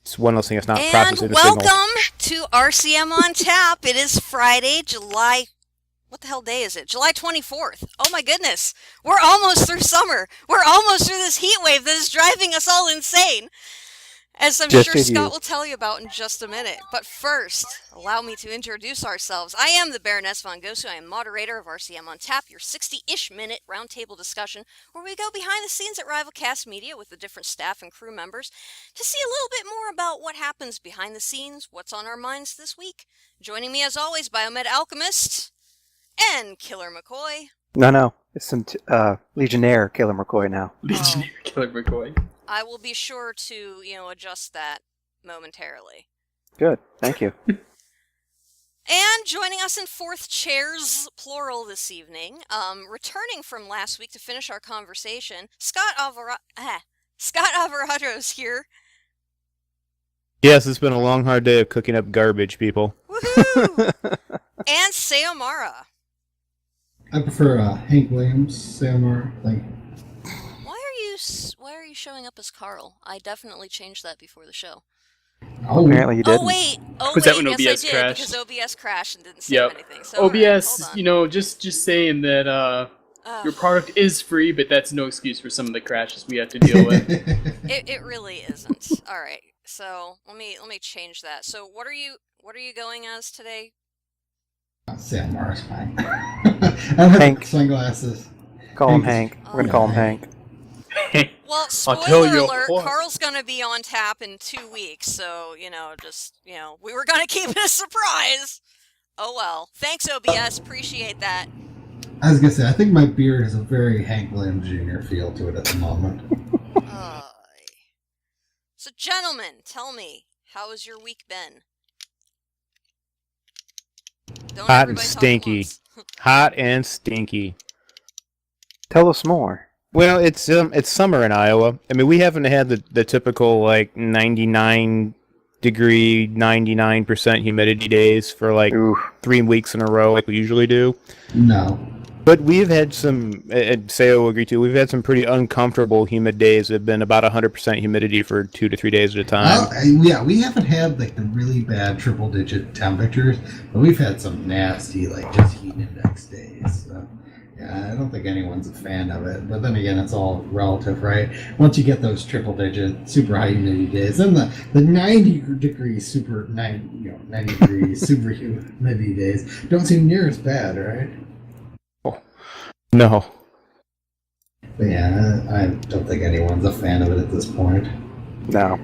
It's one of those things that's not And processing the signal. welcome to RCM On Tap. It is Friday, what the hell day is it? July 24th. Oh my goodness. We're almost through summer. We're almost through this heat wave that is driving us all insane. As I'm Just sure as Scott you. will tell you about in just a minute. But first, allow me to introduce ourselves. I am the Baroness von Gosu. I am moderator of RCM On Tap, your 60-ish minute roundtable discussion where we go behind the scenes at RivalCast Media with the different staff and crew members to see a little bit more about what happens behind the scenes, what's on our minds this week. Joining me as always, Biomed Alchemist and Killer McCoy. No. It's some Legionnaire Killer McCoy now. Legionnaire Killer McCoy. I will be sure to, adjust that momentarily. Good. Thank you. And joining us in fourth chairs, plural, this evening, returning from last week to finish our conversation, Scott Alvarado's here. Yes, it's been a long, hard day of cooking up garbage, people. Woohoo! And Sayomara. I prefer Hank Williams, Sayonara. Like, Why are you showing up as Carl? I definitely changed that before the show. Apparently you didn't. Was that when yes, OBS I did, crashed? because OBS crashed and didn't save anything. So, OBS, all right, just saying that your product is free, but that's no excuse for some of the crashes we have to deal with. It really isn't. All right, so let me change that. So what are you going as today? Sayonara's fine. I don't have Hank. sunglasses. Call him Hank. We're going to call him Hank. Well, I'll tell spoiler you alert, what. Carl's gonna be on tap in 2 weeks, so, we were gonna keep it a surprise. Oh well. Thanks, OBS, appreciate that. I was gonna say, I think my beard has a very Hank Williams Jr. feel to it at the moment. So, gentlemen, tell me, how has your week been? Don't Hot and everybody talk at stinky. once. Hot and stinky. Tell us more. Well, it's summer in Iowa. I mean, we haven't had the typical 99 degree, 99% humidity days for 3 weeks in a row like we usually do. No. But we've had some, and Sayo will agree too, we've had some pretty uncomfortable humid days that have been about 100% humidity for 2 to 3 days at a time. Yeah, we haven't had the really bad triple-digit temperatures, but we've had some nasty just heat index days. So. Yeah, I don't think anyone's a fan of it. But then again, it's all relative, right? Once you get those triple-digit, super high humidity days, then the 90-degree super 90-degree super humidity days don't seem near as bad, right? Oh, no. But yeah, I don't think anyone's a fan of it at this point. No.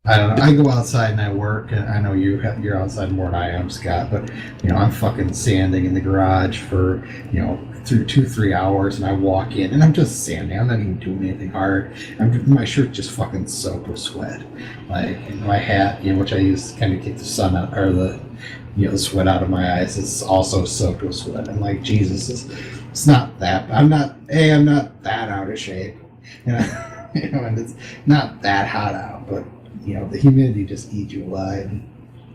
I don't know. I go outside and I work, and I know you're outside more than I am, Scott. But I'm fucking sanding in the garage for through 2-3 hours, and I walk in and I'm just sanding. I'm not even doing anything hard. My shirt's just fucking soaked with sweat. My hat, which I use to kind of keep the sun out, or the sweat out of my eyes, is also soaked with sweat. I'm like, Jesus, it's not that. I'm not that out of shape, and it's not that hot out, but. The humidity just eats you alive.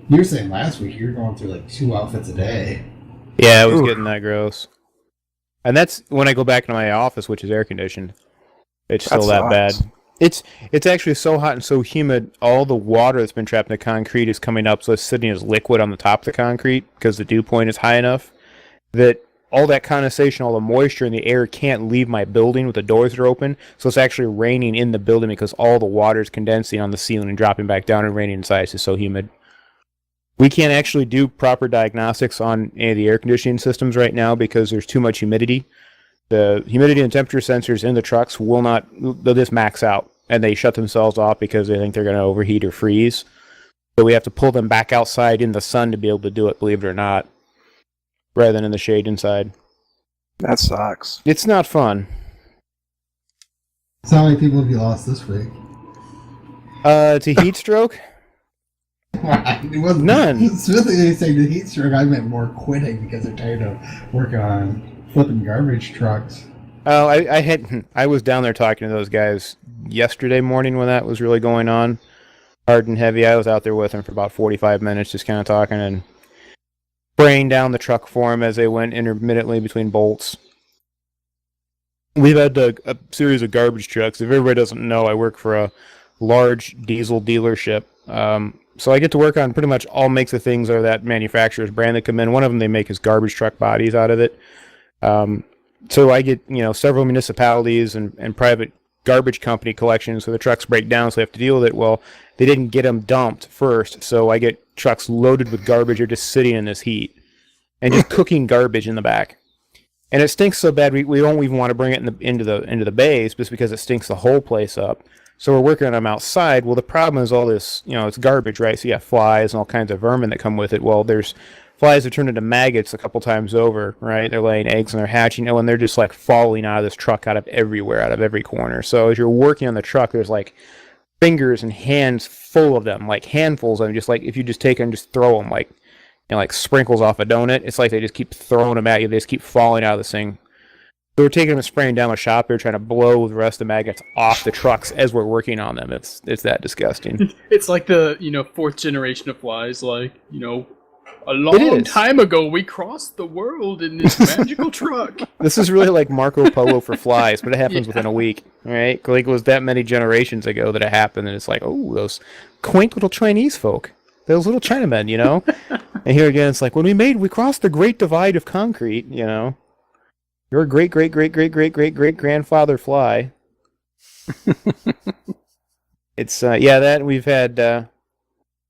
You were saying last week you were going through 2 outfits a day. Yeah, it was getting that gross. And that's when I go back into my office, which is air conditioned. It's still that bad. It's actually so hot and so humid, all the water that's been trapped in the concrete is coming up, so it's sitting as liquid on the top of the concrete because the dew point is high enough that all that condensation, all the moisture in the air can't leave my building with the doors that are open, so it's actually raining in the building because all the water is condensing on the ceiling and dropping back down and raining inside. It's just so humid. We can't actually do proper diagnostics on any of the air conditioning systems right now because there's too much humidity. The humidity and temperature sensors in the trucks they'll just max out, and they shut themselves off because they think they're going to overheat or freeze. So we have to pull them back outside in the sun to be able to do it, believe it or not, rather than in the shade inside. That sucks. It's not fun. So how many people have you lost this week? To heat stroke? It wasn't None. Specifically saying the heat stroke, I meant more quitting because they're tired of working on flipping garbage trucks. Oh, I was down there talking to those guys yesterday morning when that was really going on, hard and heavy. I was out there with them for about 45 minutes, just kind of talking and spraying down the truck for them as they went intermittently between bolts. We've had a series of garbage trucks. If everybody doesn't know, I work for a large diesel dealership So I get to work on pretty much all makes of things or that manufacturer's brand that come in. One of them they make is garbage truck bodies out of it. So I get, several municipalities and private garbage company collections, so the trucks break down, so they have to deal with it. Well, they didn't get them dumped first, so I get trucks loaded with garbage or just sitting in this heat and just cooking garbage in the back. And it stinks so bad we don't even want to bring it into the bays just because it stinks the whole place up. So we're working on them outside. Well, the problem is all this, it's garbage, right? So you have flies and all kinds of vermin that come with it. Well, there's flies that turn into maggots a couple times over, right? They're laying eggs and they're hatching, and they're just like falling out of this truck out of everywhere, out of every corner. So as you're working on the truck, there's like fingers and hands full of them, like handfuls of them. Just like if you just take them, just throw them like, like sprinkles off a donut. It's like they just keep throwing them at you. They just keep falling out of this thing. So we're taking them and spraying down the shop here, trying to blow the rest of the maggots off the trucks as we're working on them. It's that disgusting. It's like the fourth generation of flies. Like a long time ago, we crossed the world in this magical truck. This is really like Marco Polo for flies, but it happens within a week, right? Like it was that many generations ago that it happened, and it's like, oh, those quaint little Chinese folk, those little Chinamen, And here again, it's like when we crossed the Great Divide of concrete, Your great grandfather fly. It's that we've had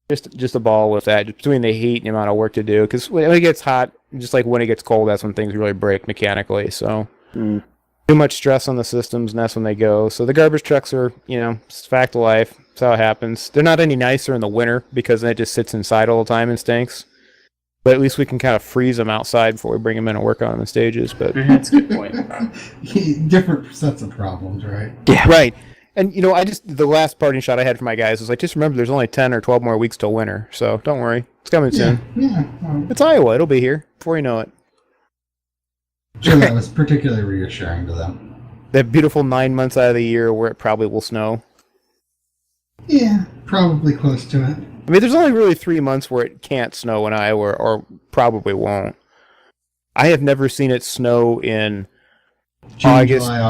just a ball with that, just between the heat and the amount of work to do. Because when it gets hot, just like when it gets cold, that's when things really break mechanically. So too much stress on the systems, and that's when they go. So the garbage trucks are, it's a fact of life. That's how it happens. They're not any nicer in the winter because it just sits inside all the time and stinks. But at least we can kind of freeze them outside before we bring them in and work on them in stages. But that's a good point. Different sets of problems, right? Yeah. Right. And, the last parting shot I had for my guys was like, just remember there's only 10 or 12 more weeks till winter. So don't worry. It's coming soon. Yeah. It's Iowa. It'll be here before you know it. Sure, that was particularly reassuring to them. That beautiful 9 months out of the year where it probably will snow. Yeah, probably close to it. I mean, there's only really 3 months where it can't snow in Iowa, or probably won't. I have never seen it snow in June, July,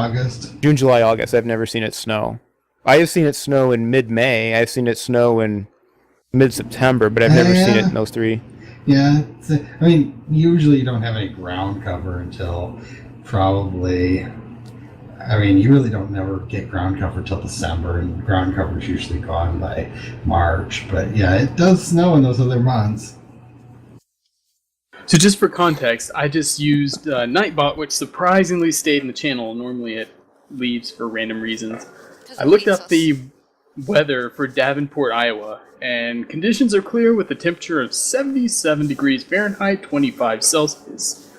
August. I've never seen it snow. I have seen it snow in mid-May. I've seen it snow in mid-September, but I've never seen it in those 3. Yeah. Usually you don't have any ground cover until probably... you really don't never get ground cover till December, and ground cover is usually gone by March. But yeah, it does snow in those other months. So just for context, I just used Nightbot, which surprisingly stayed in the channel. Normally it leaves for random reasons. I looked up the weather for Davenport, Iowa, and conditions are clear with a temperature of 77 degrees Fahrenheit, 25 Celsius.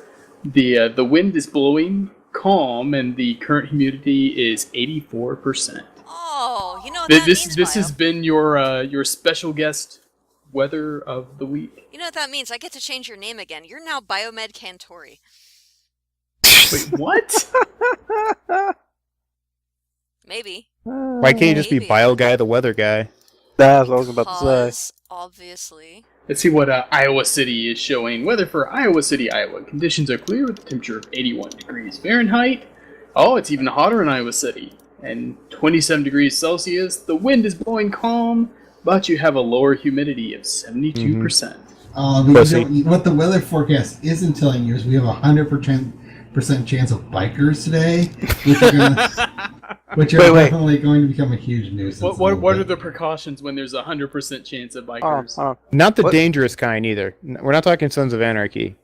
The wind is blowing calm, and the current humidity is 84%. Oh, you know what that means, This has been your special guest weather of the week. You know what that means? I get to change your name again. You're now Biomed Cantori. Wait, what? Maybe. Why can't you just be Bio Guy, the weather guy? That's what I was about to say. Obviously. Let's see what Iowa City is showing. Weather for Iowa City, Iowa. Conditions are clear with a temperature of 81 degrees Fahrenheit. Oh, it's even hotter in Iowa City. And 27 degrees Celsius. The wind is blowing calm, but you have a lower humidity of 72%. What the weather forecast isn't telling you is we have a 100% chance of bikers today, which are definitely going to become a huge nuisance. What are the precautions when there's a 100% chance of bikers? Not the dangerous kind either. We're not talking Sons of Anarchy.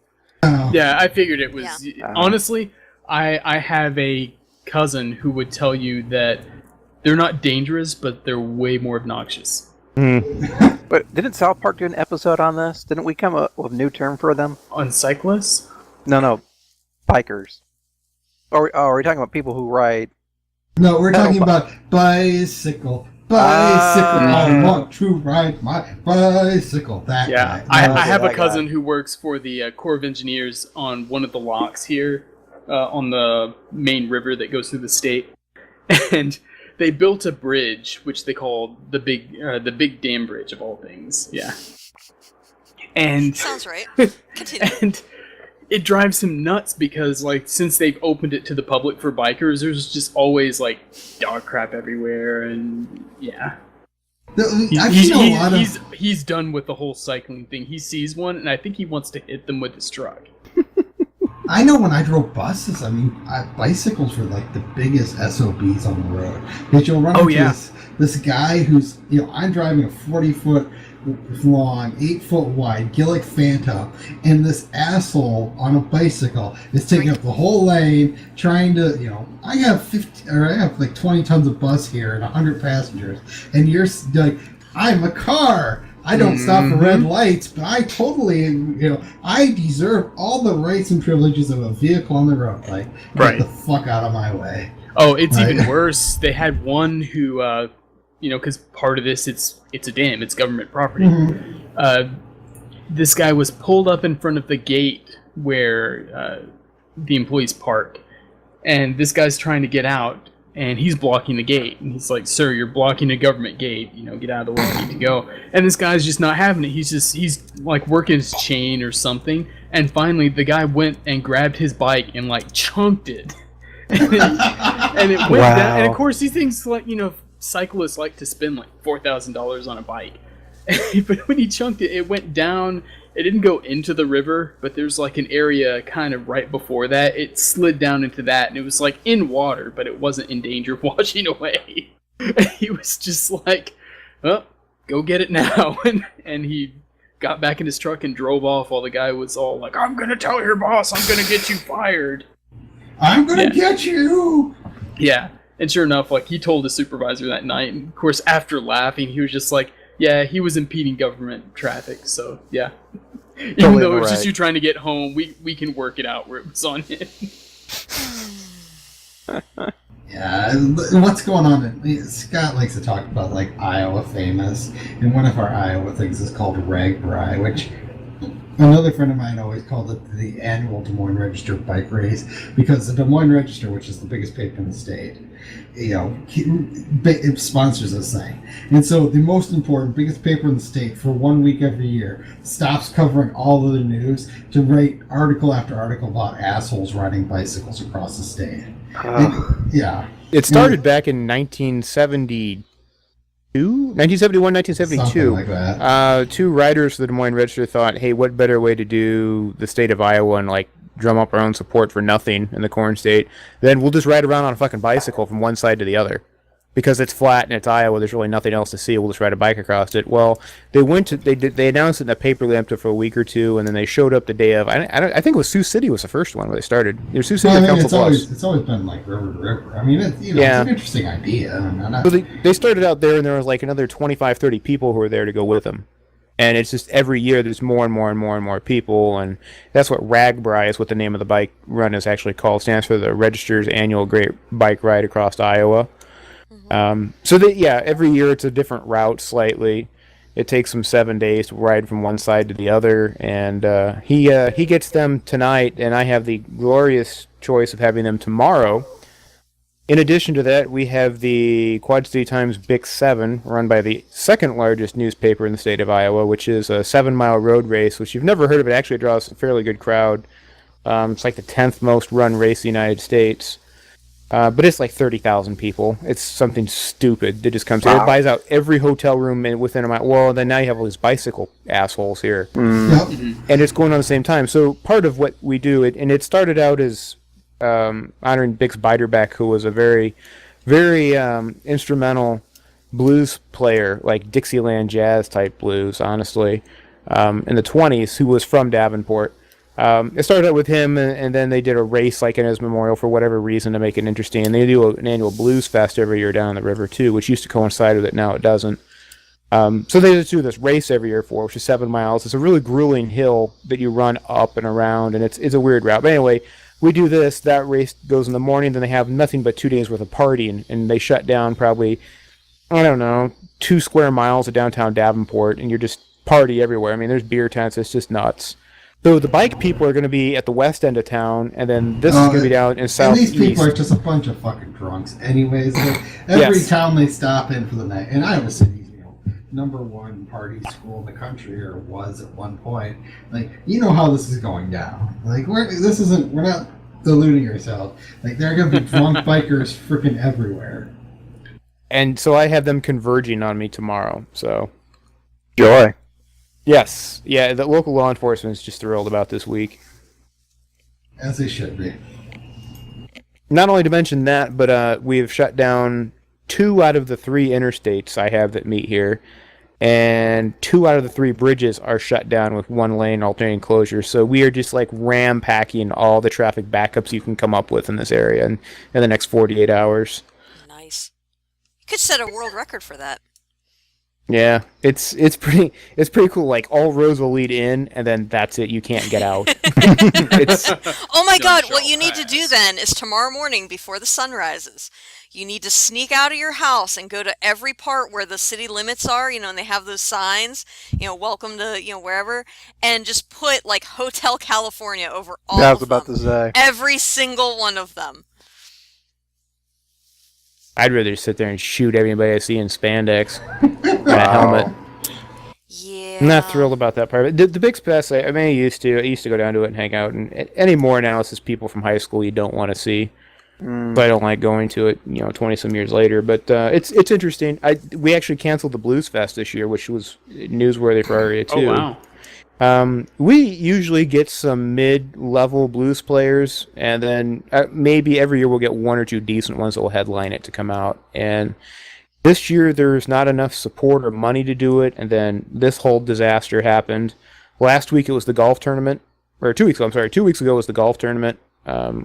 Yeah, I figured it was. Yeah. Honestly, I have a cousin who would tell you that they're not dangerous, but they're way more obnoxious. But didn't South Park do an episode on this? Didn't we come up with a new term for them? On cyclists? No, bikers. Or are we talking about people who ride? No, we're talking about bicycle. I want to ride my bicycle. That guy. I have a cousin who works for the Corps of Engineers on one of the locks here on the main river that goes through the state, and they built a bridge which they called the big dam bridge of all things. Yeah, and sounds right. Continue. And it drives him nuts because, since they've opened it to the public for bikers, there's just always, dog crap everywhere, and yeah. He's done with the whole cycling thing. He sees one, and I think he wants to hit them with his truck. I know when I drove buses, bicycles were like the biggest SOBs on the road. Because you'll run into this guy who's, I'm driving a 40-foot long, 8-foot wide Gillick Phantom, and this asshole on a bicycle is taking up the whole lane, trying to, I have like 20 tons of bus here and 100 passengers, and you're like, I'm a car. I don't stop for red lights, but I totally, I deserve all the rights and privileges of a vehicle on the road. Like, get the fuck out of my way. Oh, it's even worse. They had one who, because part of this, it's a dam, it's government property. Mm-hmm. This guy was pulled up in front of the gate where the employees park, and this guy's trying to get out. And he's blocking the gate. And he's like, sir, you're blocking a government gate. Get out of the way. I need to go. And this guy's just not having it. He's like working his chain or something. And finally, the guy went and grabbed his bike and like chunked it. And it went down. And of course, these things like, cyclists like to spend like $4,000 on a bike. But when he chunked it, it went down. It didn't go into the river, but there's like an area kind of right before that. It slid down into that, and it was like in water, but it wasn't in danger of washing away. He was just like, oh, go get it now. And he got back in his truck and drove off while the guy was all like, I'm going to tell your boss, I'm going to get you fired. I'm going to get you. Yeah. And sure enough, like he told his supervisor that night. And of course, after laughing, he was just like, yeah, he was impeding government traffic, so yeah. Even though it was just you trying to get home, we can work it out where it was on him. Yeah, what's going on? Scott likes to talk about like Iowa famous, and one of our Iowa things is called RAGBRAI, which another friend of mine always called it the annual Des Moines Register bike race, because the Des Moines Register, which is the biggest paper in the state, it sponsors this thing. And so the most important, biggest paper in the state for 1 week every year stops covering all of the news to write article after article about assholes riding bicycles across the state. Yeah. It started back in 1971, 1972. Something like that. Two writers for the Des Moines Register thought, hey, what better way to do the state of Iowa and like drum up our own support for nothing in the corn state, then we'll just ride around on a fucking bicycle from one side to the other. Because it's flat and it's Iowa, there's really nothing else to see. We'll just ride a bike across it. Well, they announced it in a paper lamp for a week or two, and then they showed up the day of. I think it was Sioux City was the first one where they started. There's Sioux City Council Plus. It's always been like river to river. I mean, it's an interesting idea. So they started out there, and there was like another 25, 30 people who were there to go with them. And it's just every year there's more and more and more and more people, and that's what RAGBRAI is what the name of the bike run is actually called. It stands for the Register's Annual Great Bike Ride Across Iowa. Every year it's a different route slightly. It takes them 7 days to ride from one side to the other, and he gets them tonight, and I have the glorious choice of having them tomorrow. In addition to that, we have the Quad City Times Bic 7, run by the second largest newspaper in the state of Iowa, which is a 7-mile road race, which you've never heard of. It actually draws a fairly good crowd. It's like the 10th most run race in the United States. But it's like 30,000 people. It's something stupid that just comes here. It buys out every hotel room within a mile. Well, then now you have all these bicycle assholes here. Yep. And it's going on at the same time. So part of what we do, and it started out as honoring Bix Beiderbecke, who was a very, very instrumental blues player, like Dixieland jazz type blues, honestly, in the 20s, who was from Davenport. It started out with him, and then they did a race like in his memorial for whatever reason to make it interesting. And they do an annual blues fest every year down the river too, which used to coincide with it. Now it doesn't. So they just do this race every year which is 7 miles. It's a really grueling hill that you run up and around, and it's a weird route. But anyway, we do this. That race goes in the morning. Then they have nothing but 2 days worth of partying, and they shut down probably, 2 square miles of downtown Davenport, and you're just party everywhere. I mean, there's beer tents. It's just nuts. So the bike people are going to be at the west end of town, and then this is going to be down in southeast. And these people are just a bunch of fucking drunks anyways. Every town they stop in for the night. And Iowa City's, #1 party school in the country, or was at one point. Like, how this is going down. Like, we're not deluding ourselves. Like, there are going to be drunk bikers freaking everywhere. And so I have them converging on me tomorrow. So Joy. yes, yeah, the local law enforcement is just thrilled about this week. As they should be. Not only to mention that, but we have shut down 2 out of the 3 interstates I have that meet here, and 2 out of the 3 bridges are shut down with 1 lane alternating closures. So we are just like ram-packing all the traffic backups you can come up with in this area in the next 48 hours. Nice. You could set a world record for that. Yeah, it's pretty cool. Like all roads will lead in, and then that's it. You can't get out. Oh my God! What you need to do then is tomorrow morning before the sun rises, you need to sneak out of your house and go to every part where the city limits are. And they have those signs. Welcome to wherever, and just put like Hotel California over all. I was about to say every single one of them. I'd rather sit there and shoot everybody I see in spandex and a helmet. Yeah. I'm not thrilled about that part. The Big Pass, I used to go down to it and hang out. And anymore now, it's just people from high school you don't want to see. But I don't like going to it, 20-some years later. But it's interesting. We actually canceled the Blues Fest this year, which was newsworthy for our area, too. Oh, wow. We usually get some mid-level blues players, and then maybe every year we'll get 1 or 2 decent ones that will headline it to come out. And this year there's not enough support or money to do it, and then this whole disaster happened. Last week it was the golf tournament, or 2 weeks ago, I'm sorry, 2 weeks ago was the golf tournament.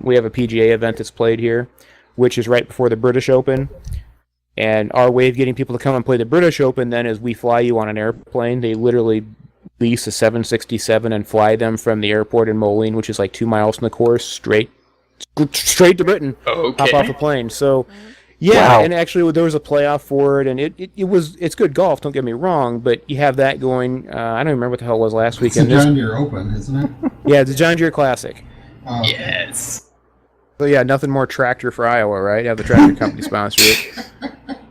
We have a PGA event that's played here, which is right before the British Open. And our way of getting people to come and play the British Open then is we fly you on an airplane. They literally lease a 767 and fly them from the airport in Moline, which is like 2 miles from the course, straight to Britain. Okay. Hop off a plane. So, yeah, Wow. And actually there was a playoff for it, and it's good golf. Don't get me wrong, but you have that going. I don't even remember what the hell it was last It's weekend. the John Deere Open, isn't it? Yeah, it's the John Deere Classic. Yes. So yeah, nothing more tractor for Iowa, right? Have the tractor company sponsor it.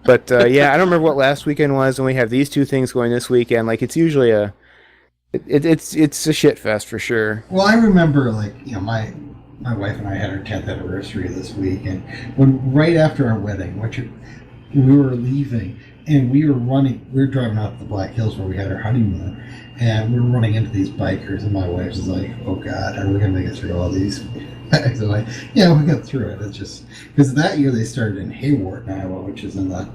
But yeah, I don't remember what last weekend was, and we have these 2 things going this weekend. Like it's usually it's a shit fest for sure. Well, I remember, my wife and I had our 10th anniversary this week, and right after our wedding, we were leaving, and we were driving out to the Black Hills where we had our honeymoon, and we were running into these bikers, and my wife was like, "Oh God, are we gonna make it through all these?" So like, yeah, we got through it. It's just because that year they started in Hayward, Iowa, which is in the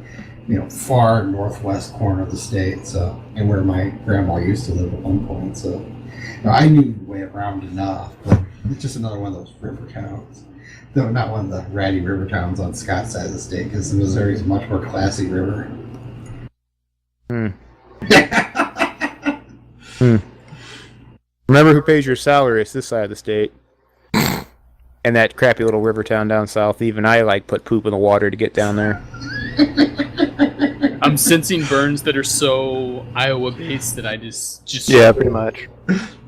far northwest corner of the state. So, and where my grandma used to live at one point. So, I knew the way around enough, but it's just another one of those river towns. Though not one of the ratty river towns on Scott's side of the state, because the Missouri is a much more classy river. Remember who pays your salary? It's this side of the state. And that crappy little river town down south. Even I put poop in the water to get down there. I'm sensing burns that are so Iowa-based that I just yeah, pretty much.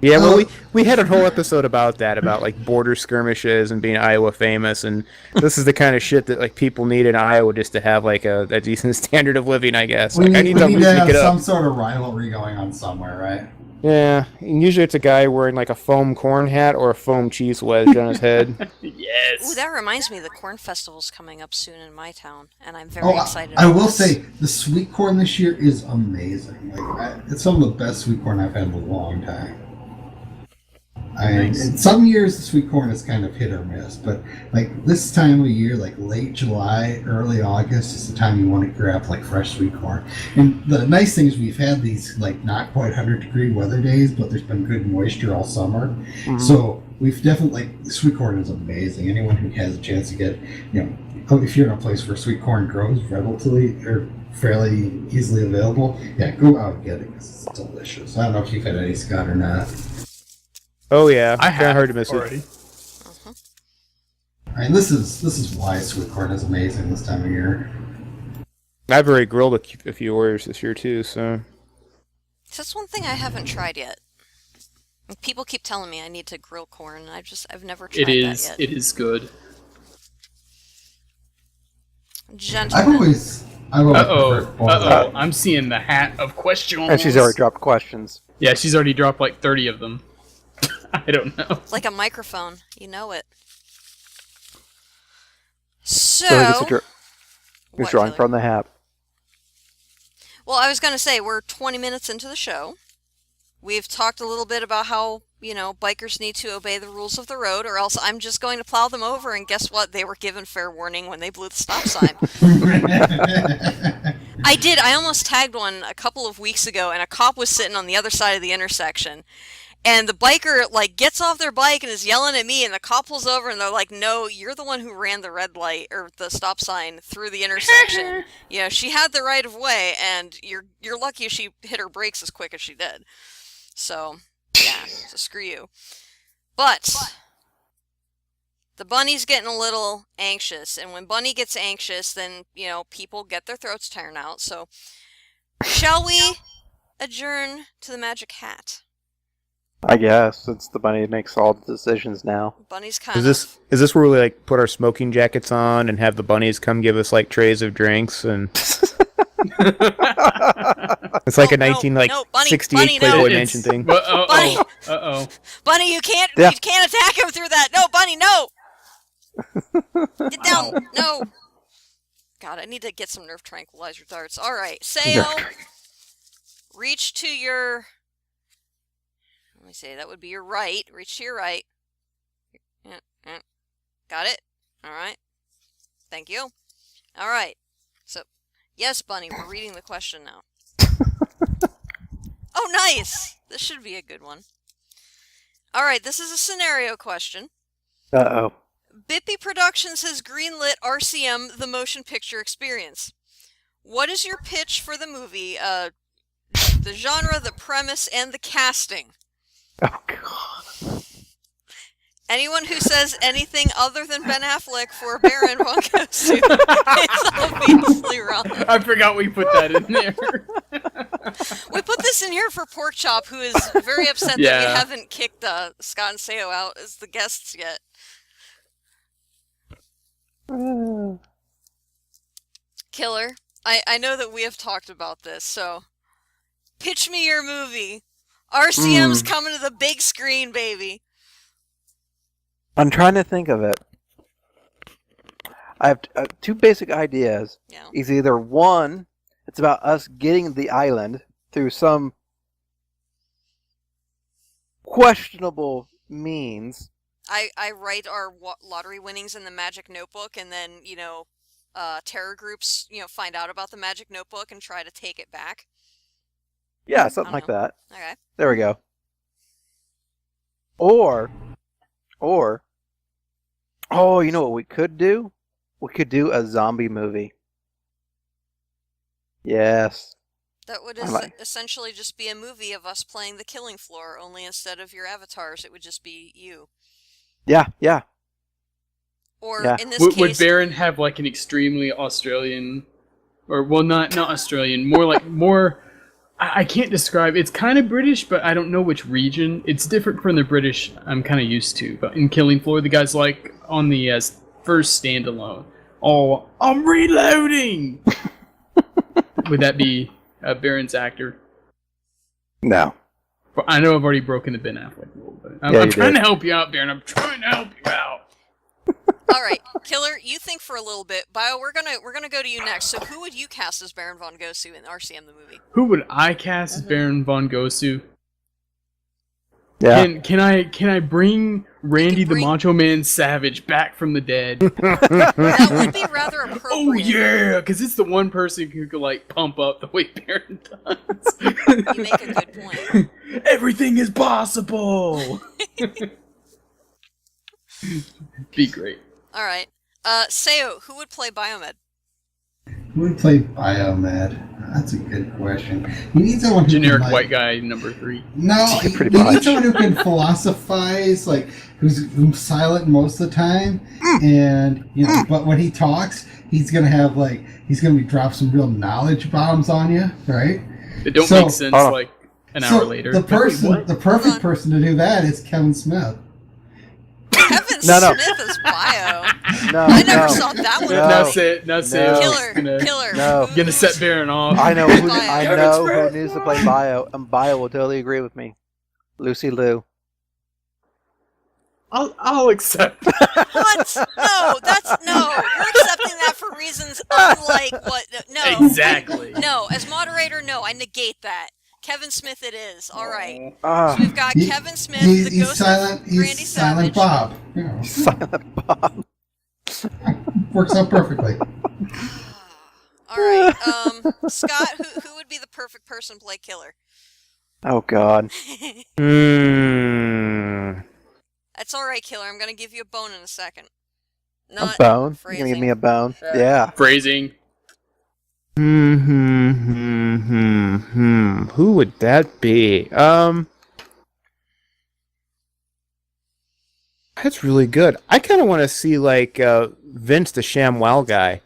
Yeah, well, we had a whole episode about that, about border skirmishes and being Iowa famous, and this is the kind of shit that people need in Iowa just to have a decent standard of living, I guess. We need to have it up. some sort of rivalry going on somewhere, right? Yeah, and usually it's a guy wearing a foam corn hat or a foam cheese wedge on his head. Yes. Ooh, that reminds me, the corn festival's coming up soon in my town, and I'm very excited. I will this. say the sweet corn this year is amazing. It's some of the best sweet corn I've had in a long time. In some years the sweet corn is kind of hit or miss, but this time of year, late July, early August, is the time you want to grab fresh sweet corn. And the nice thing is we've had these not quite 100-degree weather days, but there's been good moisture all summer. Mm-hmm. So we've definitely sweet corn is amazing. Anyone who has a chance to get, if you're in a place where sweet corn grows relatively or fairly easily available, yeah, go out and get it because it's delicious. I don't know if you've had any, Scott, or not. Oh yeah, I kind of hard to miss already. Uh-huh. And this is why sweet corn is amazing this time of year. I've already grilled a few orders this year too, so. That's one thing I haven't tried yet. People keep telling me I need to grill corn, and I've never tried that yet. It is good. Gentlemen. Uh-oh. I'm seeing the hat of questions. And she's already dropped questions. Yeah, she's already dropped 30 of them. I don't know. It's like a microphone. You know it. So He's drawing from the hat. Well, I was going to say, we're 20 minutes into the show. We've talked a little bit about how, bikers need to obey the rules of the road, or else I'm just going to plow them over, and guess what? They were given fair warning when they blew the stop sign. I did. I almost tagged one a couple of weeks ago, and a cop was sitting on the other side of the intersection. And the biker, gets off their bike and is yelling at me, and the cop pulls over, and they're like, no, you're the one who ran the red light, or the stop sign, through the intersection. She had the right of way, and you're lucky she hit her brakes as quick as she did. So, yeah, so screw you. But the bunny's getting a little anxious, and when Bunny gets anxious, then, people get their throats torn out. So, shall we adjourn to the magic hat? I guess, since the bunny makes all the decisions now. Bunny's kind Is this where we put our smoking jackets on and have the bunnies come give us trays of drinks and it's like a 1968 Playboy Mansion thing. Bunny, Bunny, you can't attack him through that. No, Bunny, no. Get down. No. God, I need to get some nerve tranquilizer darts. All right, Sayo, reach to your. Let me see. That would be your right. Reach to your right. Yeah. Got it. All right. Thank you. All right. So, yes, Bunny, we're reading the question now. Oh, nice. This should be a good one. All right. This is a scenario question. Uh-oh. Bippy Productions has greenlit RCM, the motion picture experience. What is your pitch for the movie? The genre, the premise, and the casting. Oh, God. Anyone who says anything other than Ben Affleck for Baron von Gosu is obviously wrong. I forgot we put that in there. We put this in here for Porkchop, who is very upset that we haven't kicked Scott and Sayo out as the guests yet. Killer, I know that we have talked about this, so pitch me your movie. RCM's coming to the big screen, baby. I'm trying to think of it. I have two basic ideas. Yeah. It's either one, it's about us getting the island through some questionable means. I write our lottery winnings in the Magic Notebook, and then, terror groups, find out about the Magic Notebook and try to take it back. Yeah, something like that. Okay. There we go. Or, you know what we could do? We could do a zombie movie. Yes. That would essentially just be a movie of us playing the killing floor, only instead of your avatars, it would just be you. Yeah. Or in this case, would Baron have an extremely Australian, or not Australian, more. I can't describe. It's kind of British, but I don't know which region. It's different from the British I'm kind of used to. But in Killing Floor, the guy's on the first standalone. Oh, I'm reloading. Would that be Baron's actor? No. But I know I've already broken the Ben Affleck rule, but I'm trying to help you out, Baron. I'm trying to help you out. All right, Killer, you think for a little bit. Bio, we're gonna go to you next. So who would you cast as Baron von Gosu in RCM the movie? Who would I cast as Baron von Gosu? Yeah. Can I bring Randy the Macho Man Savage back from the dead? That would be rather appropriate. Oh yeah, because it's the one person who could pump up the way Baron does. You make a good point. Everything is possible. Be great. All right, Sayo, who would play Biomed? Who would play Biomed? That's a good question. You need someone who generic can, white guy number 3. No, you need someone who can philosophize, who's silent most of the time, and but when he talks, he's gonna have he's gonna drop some real knowledge bombs on you, right? It don't make sense an hour later. The perfect person to do that is Kevin Smith. Kevin Smith is Bio. I never saw that one. Now say it. Killer. No. Gonna set Baron off. I know who needs to play Bio, and Bio will totally agree with me. Lucy Liu. I'll accept. What? No. You're accepting that for reasons unlike what? No. Exactly. No, as moderator, no, I negate that. Kevin Smith it is. All right. Ah, So we've got Kevin Smith, the He's ghost silent. of Randy He's Silent Savage. Bob. You know, Silent Bob. works out perfectly. All right. Scott, who would be the perfect person to play Killer? Oh God. That's all right, Killer. I'm going to give you a bone in a second. A bone? You're Phrasing. gonna give me a bone? Sure. Yeah. Phrasing. Who would that be? That's really good. I kind of want to see like Vince the ShamWow guy,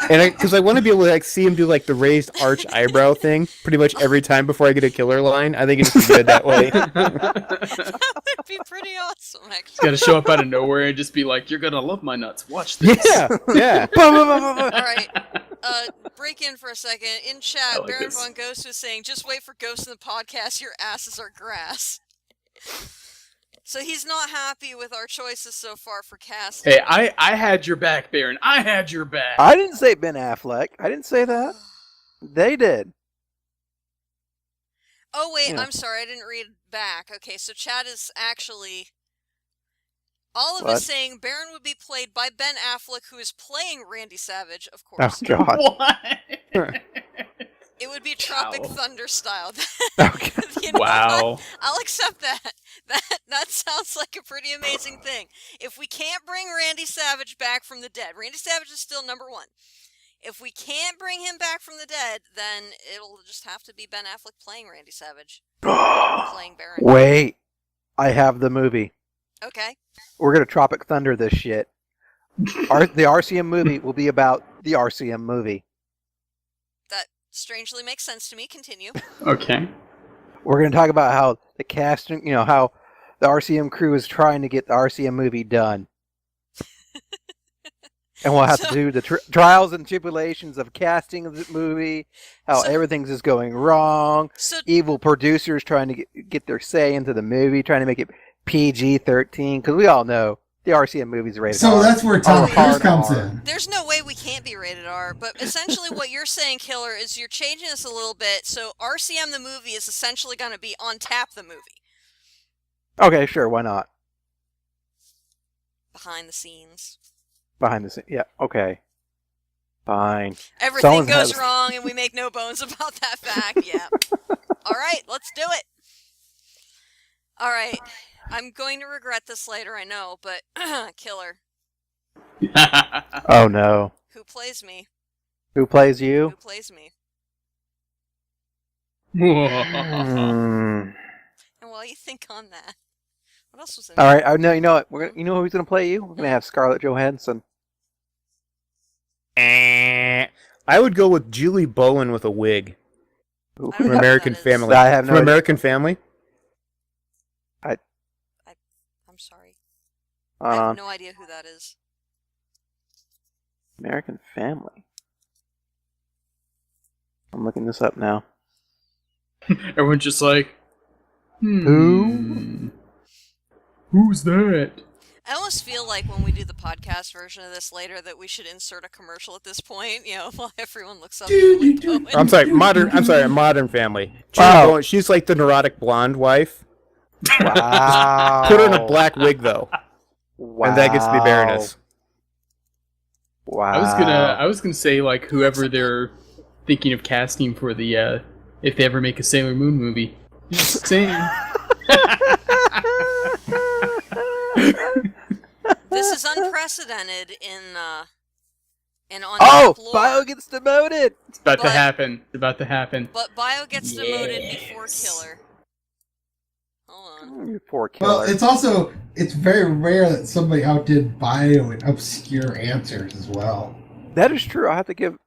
and because I want to be able to like see him do like the raised arch eyebrow thing pretty much every time before I get a Killer line. I think it's just good that way. That would be pretty awesome, He's actually. got to show up out of nowhere and just be like, "You're gonna love my nuts. Watch this." Yeah. All right. Break in for a second. In I chat, like Baron this. Von Ghost was saying, just wait for Ghost in the podcast, your asses are grass. So he's not happy with our choices so far for casting. Hey, I had your back, Baron. I had your back. I didn't say Ben Affleck. I didn't say that. They did. Oh, wait, Yeah. I'm sorry, I didn't read back. Okay, so chat is actually... All of What? us saying Baron would be played by Ben Affleck, who is playing Randy Savage, of Oh course. God. What? It would be Tropic Wow. Thunder style. Okay. You know what? Wow. I'll accept that. That sounds like a pretty amazing thing. If we can't bring Randy Savage back from the dead, Randy Savage is still number one. If we can't bring him back from the dead, then it'll just have to be Ben Affleck playing Randy Savage, playing Baron. Wait. I have the movie. Okay. We're gonna Tropic Thunder this shit. The RCM movie will be about the RCM movie. That strangely makes sense to me. Continue. Okay. We're gonna talk about how the casting, how the RCM crew is trying to get the RCM movie done. And we'll have to do the trials and tribulations of casting of the movie, how So- everything's just going wrong, So evil producers trying to get their say into the movie, trying to make it PG-13, because we all know the RCM movie's rated So R. that's where Tom R, Cruise R, comes R. in. there's no way we can't be rated R, but essentially what you're saying, Killer, is you're changing this a little bit. So RCM the movie is essentially going to be On Tap the movie, Okay, sure, why not? behind the scenes. Behind the scenes, yeah, okay. Fine. Everything Someone goes has- wrong, and we make no bones about that fact. Yeah. All right, let's do it. All right. I'm going to regret this later, I know, but Killer, Oh no. who plays me? Who plays Who you? plays me? Hmm. And while you think on that, what else was in All there? right, you know what? You know who's gonna play you? We're gonna have Scarlett Johansson. I would go with Julie Bowen with a wig I don't from know who American that is. Family. I have no From idea. American Family. I'm sorry. Hold I have on. no idea who that is. American Family. I'm looking this up now. Everyone's just like, Who? Who's that? I almost feel like when we do the podcast version of this later that we should insert a commercial at this point, while everyone looks up. Julie Bowen. I'm sorry, Modern Family. Julie Wow. Bowen, she's like the neurotic blonde wife. Wow. Put her in a black wig though, Wow. and that gets to be Baroness. Wow. I was gonna say like whoever they're thinking of casting for the if they ever make a Sailor Moon movie. Just saying. This is unprecedented in on Oh, Tap lore, Bio gets demoted. It's about to But- happen. It's about to happen. but Bio gets demoted before Yes. Killer. Hold on. You poor Well, killer. it's very rare that somebody outdid Bio in obscure answers as well. That is true. I have to give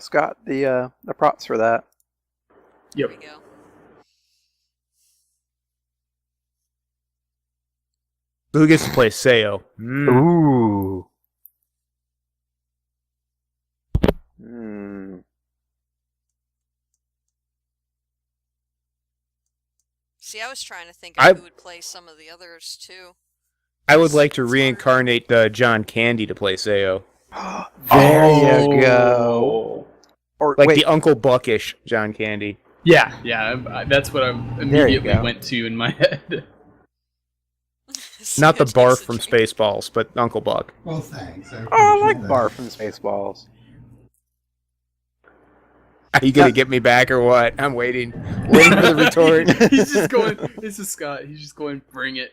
Scott the props for that. Here Yep. we go. Who gets to play Sayo? Ooh. Hmm. See, I was trying to think I- of who would play some of the others too. I would like to reincarnate John Candy to play Sayo. There you go. Or Like wait, the Uncle Buckish John Candy. Yeah, that's what I immediately went to in my head. Not the barf from Spaceballs, but Uncle Buck. Well, thanks. I like Barf from Spaceballs. Are you gonna get me back or what? I'm waiting for the retort. He's just going. This is Scott. He's just going. Bring it.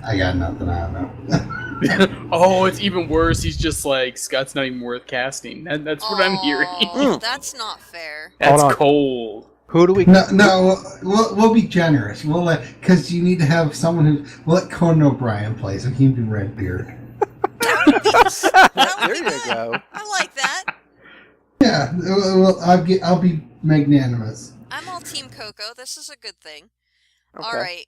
I got nothing. I don't know. Oh, it's even worse. He's just like, Scott's not even worth casting. That's what I'm hearing. That's not fair. That's cold. Who do we? No, we'll be generous. We'll because you need to have someone who. We'll let Conan O'Brien play, so he can be Redbeard. There you go. I like that. Yeah, well, I'll be magnanimous. I'm all Team Coco. This is a good thing. Okay. All right.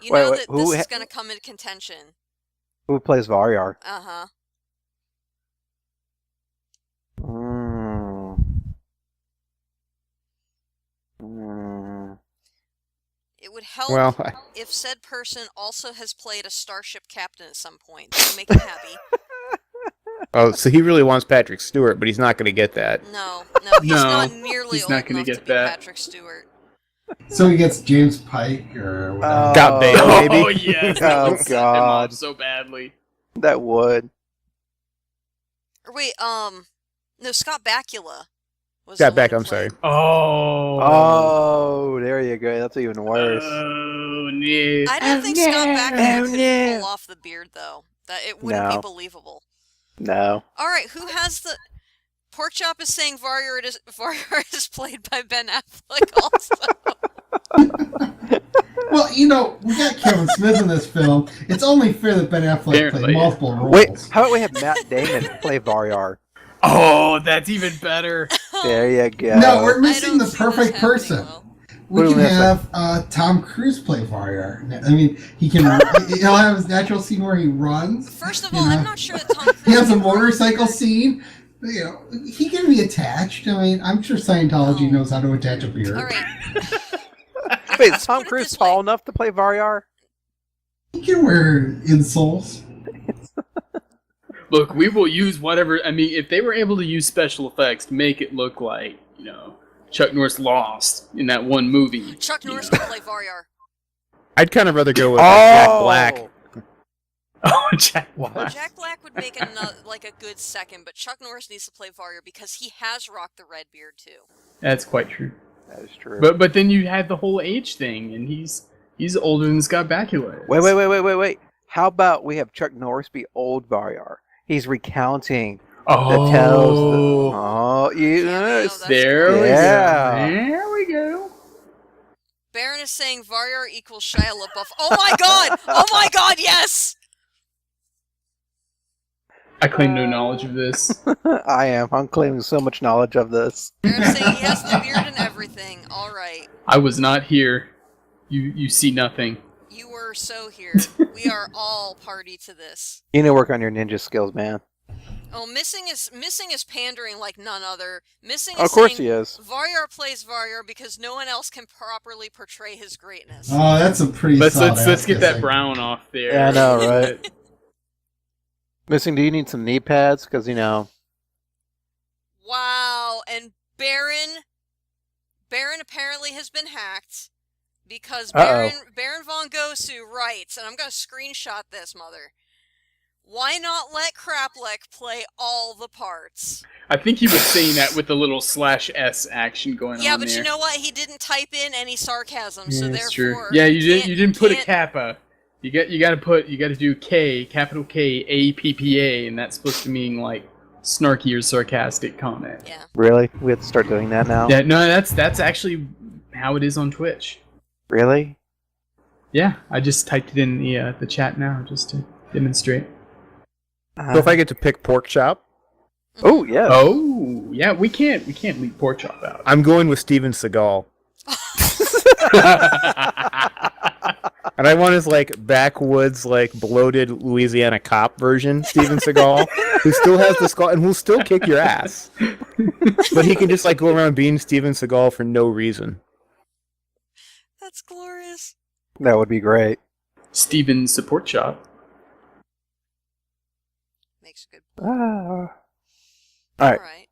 You Wait, know wait, that who this is going to come into contention. Who plays Varyar? Uh-huh. It would help if said person also has played a starship captain at some point. To make him happy. Oh, so he really wants Patrick Stewart, but he's not going to get that. No, he's not nearly old enough to be Patrick Stewart. So he gets James Pike or whatever. Got Bale, maybe. Oh yes. Oh God, so badly. That would. Or wait, no, Scott Bakula was Scott the one Beck, who I'm played. sorry. Oh, there you go. That's even worse. Oh no. I don't think Scott Bakula could pull off the beard though. That it wouldn't be believable. No. All right, who has the? Porkchop is saying Varyar is played by Ben Affleck also. Well, we got Kevin Smith in this film. It's only fair that Ben Affleck played multiple roles. Wait, how about we have Matt Damon play Varyar? Oh, that's even better. There you go. No, we're missing the perfect person. We can have Tom Cruise play Varyar. I mean, he'll have his natural scene where he runs. First of all, I'm not sure that Tom Cruise. He has a motorcycle scene. He can be attached. I mean, I'm sure Scientology knows how to attach a beard. All right. Wait, is Tom Cruise tall enough to play Varyar? He can wear insoles. Look, we will use whatever. I mean, if they were able to use special effects to make it look like, Chuck Norris Lost in that one movie. Chuck Norris can play Varyar. I'd kind of rather go with Jack Black. Oh, Jack Black. Jack Black would make a good second, but Chuck Norris needs to play Varyar because he has rocked the red beard too. That's quite true. That is true. But then you had the whole age thing, and he's older than Scott Bakula. Wait. How about we have Chuck Norris be old Varyar? He's recounting the tales. There we go. Baron is saying Varyar equals Shia LaBeouf. Oh my god! Oh my god, yes! I claim no knowledge of this. I am. I'm claiming so much knowledge of this. Baron is saying he has the beard and everything. Alright. I was not here. You see nothing. You were so here. We are all party to this. You need to work on your ninja skills, man. Oh, Missing is pandering like none other. Missing is of course saying he is. Varyar plays Varyar because no one else can properly portray his greatness. Oh, that's a pretty. Let's get that brown off there. Yeah, I know, right? Missing, do you need some knee pads? Because Wow, and Baron apparently has been hacked because Baron Von Gosu writes, and I'm gonna screenshot this, mother. Why not let Kraplek play all the parts? I think he was saying that with the little /S action going on. Yeah, but there. you know what? He didn't type in any sarcasm, so that's therefore. True. Yeah, you didn't put a kappa. You got to do K, capital K, APPA, and that's supposed to mean like snarky or sarcastic comment. Yeah. Really? We have to start doing that now? Yeah, no, that's actually how it is on Twitch. Really? Yeah, I just typed it in the chat now just to demonstrate. So if I get to pick Porkchop, oh yeah. Oh yeah, we can't leave Porkchop out. I'm going with Steven Seagal. And I want his backwoods, bloated Louisiana cop version, Steven Seagal, who still has the skull and will still kick your ass. But he can just go around being Steven Seagal for no reason. That's glorious. That would be great. Steven Support Shop. Makes a good point. All right.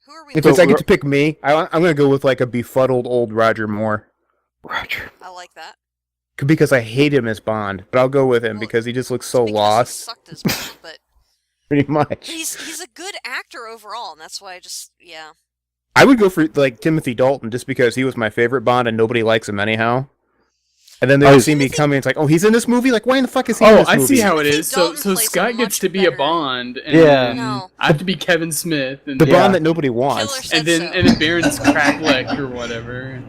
Who are we? If I get to pick me, I'm going to go with like a befuddled old Roger Moore. Roger. I like that. Because I hate him as Bond, but I'll go with him Well, because he just looks so because lost. He sucked as Bond, but Pretty much. he's a good actor overall, and that's why yeah. I would go for like Timothy Dalton just because he was my favorite Bond and nobody likes him anyhow. And then they see me coming, it's like, oh, he's in this movie? Like, why in the fuck is he in this movie? I see how it Timothy is. So Dalton plays Scott a gets much to be better- a Bond, and Yeah. then No. I have to be Kevin Smith, and The then, Bond that nobody Killer wants. said and then so. and then Baron's Crackleck or whatever.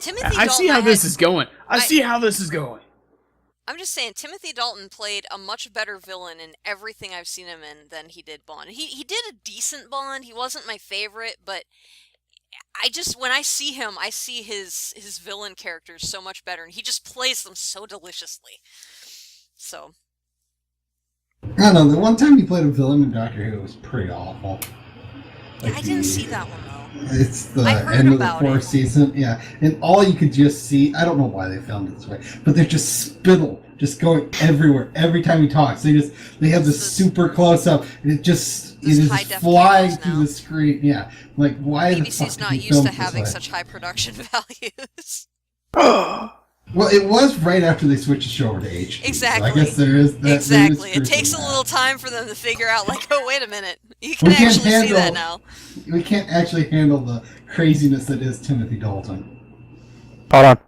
Timothy I see Dalton, how this is going. I I- see how this is going. I'm just saying, Timothy Dalton played a much better villain in everything I've seen him in than he did Bond. He did a decent Bond. He wasn't my favorite, but when I see him, I see his villain characters so much better, and he just plays them so deliciously. So. I don't know. The one time he played a villain in Doctor Who was pretty awful. Like I didn't see that one, though. It's the I heard end of the about fourth it. season, yeah. And all you could just see, I don't know why they filmed it this way, but they're just spittle, just going everywhere every time he talks. They have this super close up, and it is high def flying cameras through now. the screen. Yeah, like why the fuck BBC's did not he used film to it this having way? such high production values. Well, it was right after they switched the show over to HD. Exactly. So I guess there is that. Exactly. There It is takes a truth in little that. time for them to figure out, like, oh, wait a minute. You can We can't actually see that handle- now. We can't actually handle the craziness that is Timothy Dalton. Hold on.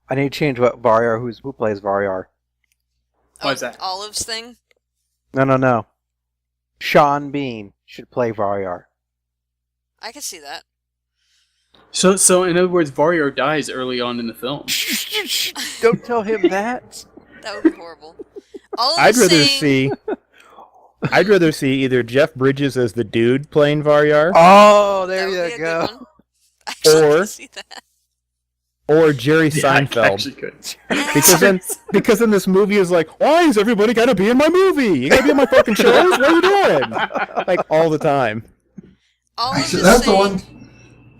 I need to change what Varyar, who plays Varyar. Why is that? Olive's thing? No. Sean Bean should play Varyar. I can see that. So in other words, Varyar dies early on in the film. Don't tell him that. That would be horrible. Olive I'd was rather saying, see either Jeff Bridges as the dude playing Varyar Oh, that there would be a you good go. one. I actually Or- can see that. or Jerry Yeah, I Seinfeld. actually could. Because then this movie is like, why is everybody gotta be in my movie? You gotta be in my fucking shows? What are you doing? Like all the time. Olive Actually, is that's the saying one.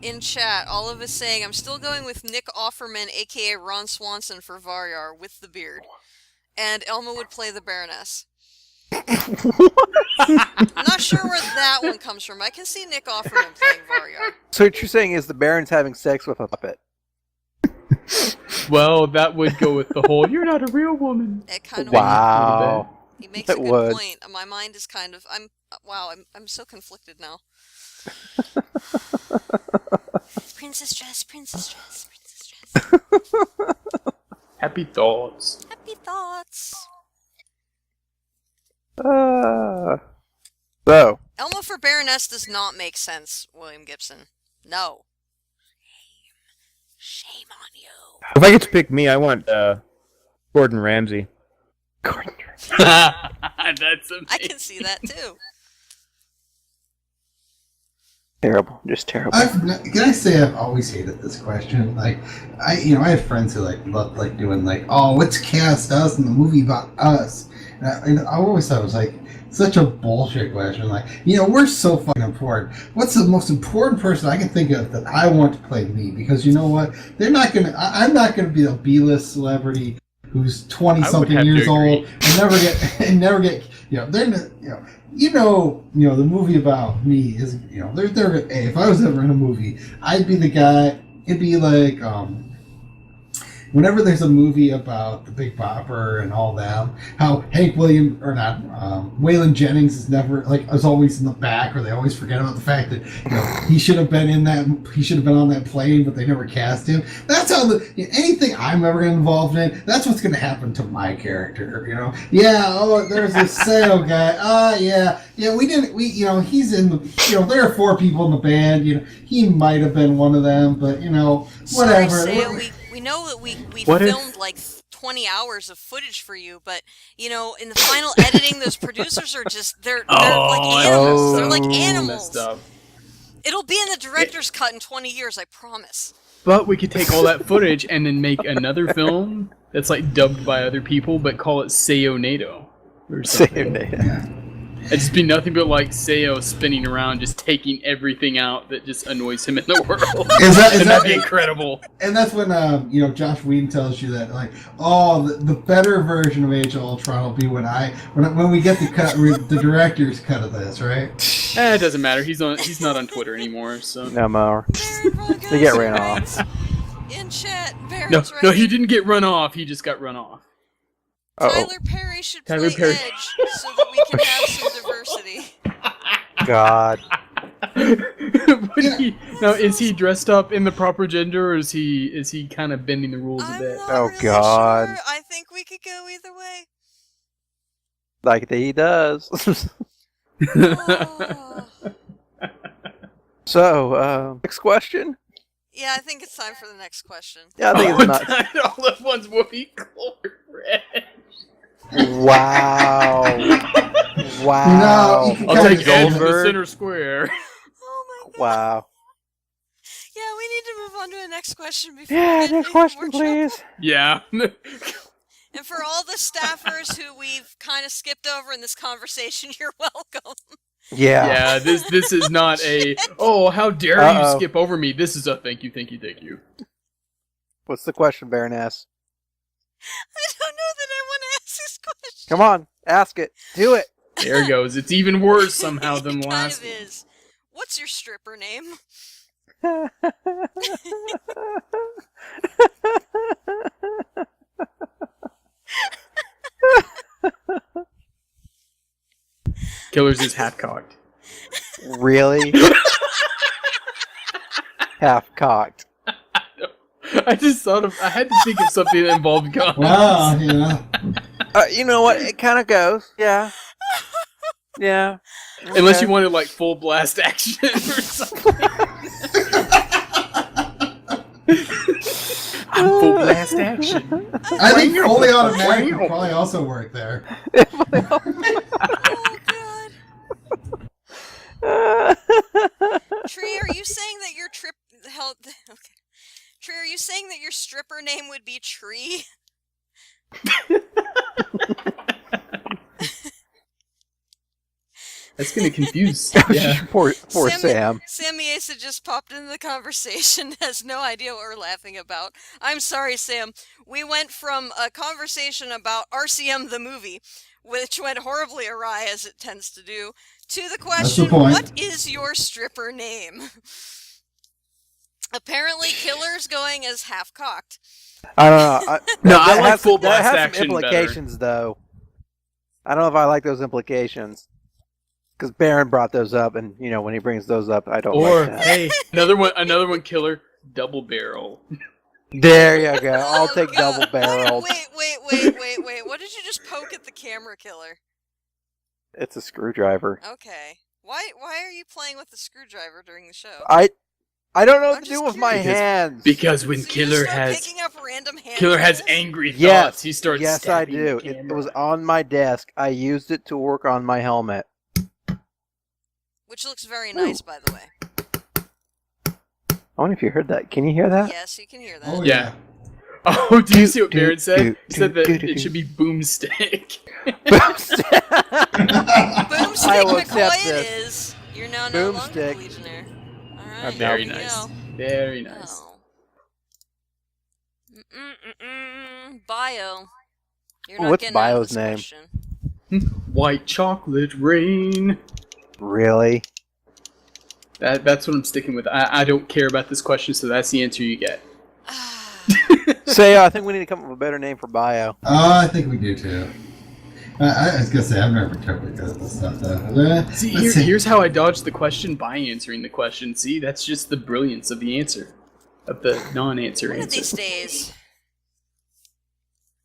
in chat, Olive is saying, I'm still going with Nick Offerman, aka Ron Swanson, for Varyar with the beard. And Elma would play the Baroness. I'm not sure where that one comes from. I can see Nick Offerman playing Varyar. So what you're saying is the Baron's having sex with a puppet. Well, that would go with the whole "you're not a real woman." It kind of Wow. He makes a It good would. point. My mind is kind of I'm so conflicted now. Princess dress, princess dress, princess dress. Happy thoughts. Happy thoughts. So, Elma for Baroness does not make sense, William Gibson. No. Shame on you. If I get to pick me, I want Gordon Ramsay. Gordon. That's amazing. I can see that too. Terrible. Just terrible. Can I say I've always hated this question? Like, I have friends who love doing let's cast us in the movie about us. And I always thought it was such a bullshit question. We're so fucking important. What's the most important person I can think of that I want to play me? Because you know what? I'm not gonna be a B-list celebrity who's 20 something years old and never get the movie about me is if I was ever in a movie, I'd be the guy. It'd be like whenever there's a movie about the Big Bopper and all that, how Waylon Jennings is never is always in the back, or they always forget about the fact that he should have been on that plane, but they never cast him. That's how anything I'm ever involved in, that's what's going to happen to my character. There's this Sayo guy. He's in the there are 4 people in the band. He might have been one of them, but whatever. Sorry, Sayo, we know that we What if- filmed 20 hours of footage for you, but in the final editing, those producers are just they're like animals. They're like animals. Messed up. It'll be in the director's cut in 20 years, I promise. But we could take all that footage and then make another film that's dubbed by other people, but call it Sayonado or something. Sayonara. It'd just be nothing but like Sayo spinning around, just taking everything out that just annoys him in the world. That'd be incredible. And that's when Josh Whedon tells you that, like, the better version of Age of Ultron will be when we get the director's cut of this, right? It doesn't matter. He's not on Twitter anymore, so No more. They get ran off. In chat, no, he didn't get run off. He just got run off. Tyler Perry should play Edge so that we can have some diversity. God. Now, is he dressed up in the proper gender, or is he kind of bending the rules a bit? I'm not really God. Sure. I think we could go either way. Like he does. Oh. So, next question? Yeah, I think it's time for the next question. Yeah, I think it's not. All at once, Whoopi Goldberg. Wow. Wow. No, I'll take Edge in the Goldberg. center square. Oh my god. Wow. Yeah, we need to move on to the next question before Yeah, we get next into question, more trouble. please. Yeah. And for all the staffers who we've kind of skipped over in this conversation, you're welcome. Yeah. Yeah, this is not a, oh, how dare you skip over me. This is a thank you. What's the question, Baroness? I don't know that I want to ask this question. Come on, ask it. Do it. There it goes. It's even worse somehow than the It last kind of is. What's your stripper name? Killer's is half-cocked. Really? Half cocked. I just thought of, I had to think of something that involved guns. Wow, yeah. You know what? It kind of goes. Yeah. Yeah. Unless Okay. you wanted like full blast action or something. I'm full blast action. I think fully automatic would probably also work there. Oh god. Tree, are you saying that your okay. Tree, are you saying that your stripper name would be Tree? That's gonna confuse. Yeah. Poor Sam. Sammy Asa just popped into the conversation, has no idea what we're laughing about. I'm sorry, Sam. We went from a conversation about RCM the movie, which went horribly awry as it tends to do, to the question, point. what is your stripper name? Apparently, Killer's going as half-cocked. I don't know. No, I like full that blast has action some implications, though. I don't know if I like those implications. Because Baron brought those up, and when he brings those up, I don't Or like that. hey, another one, Killer, double barrel. There you go. I'll take God. double barreled. Wait. What did you just poke at the camera, Killer? It's a screwdriver. Okay. Why are you playing with the screwdriver during the show? I don't know what I'm to just do with my curious. hands. Because when So you Killer start has picking up random hand tools? angry thoughts, Yes, he starts yes, I stabbing do. the It camera. was on my desk. I used it to work on my helmet. Which looks very nice, by the way. I wonder if you heard that. Can you hear that? Yes, you can hear that. Oh, Yeah. Oh, do you see what Do, Baron said? do, He said do, that do, it do. should be Boomstick. Boomstick will accept McCoy it this. is. You're now no longer Boomstick. a Legionnaire. Alright, I'm Very there you nice. go. Very nice. Oh. Bio. You're not What's getting out of Bio's this name? question. White chocolate rain. Really? That's what I'm sticking with. I don't care about this question, so that's the answer you get. Say, I think we need to come up with a better name for Bio. I think we do too. I was gonna say I've never terribly good at this stuff though. See, Let's see. here's how I dodged the question by answering the question. See, that's just the brilliance of the answer, of the non-answer One of answer. these days,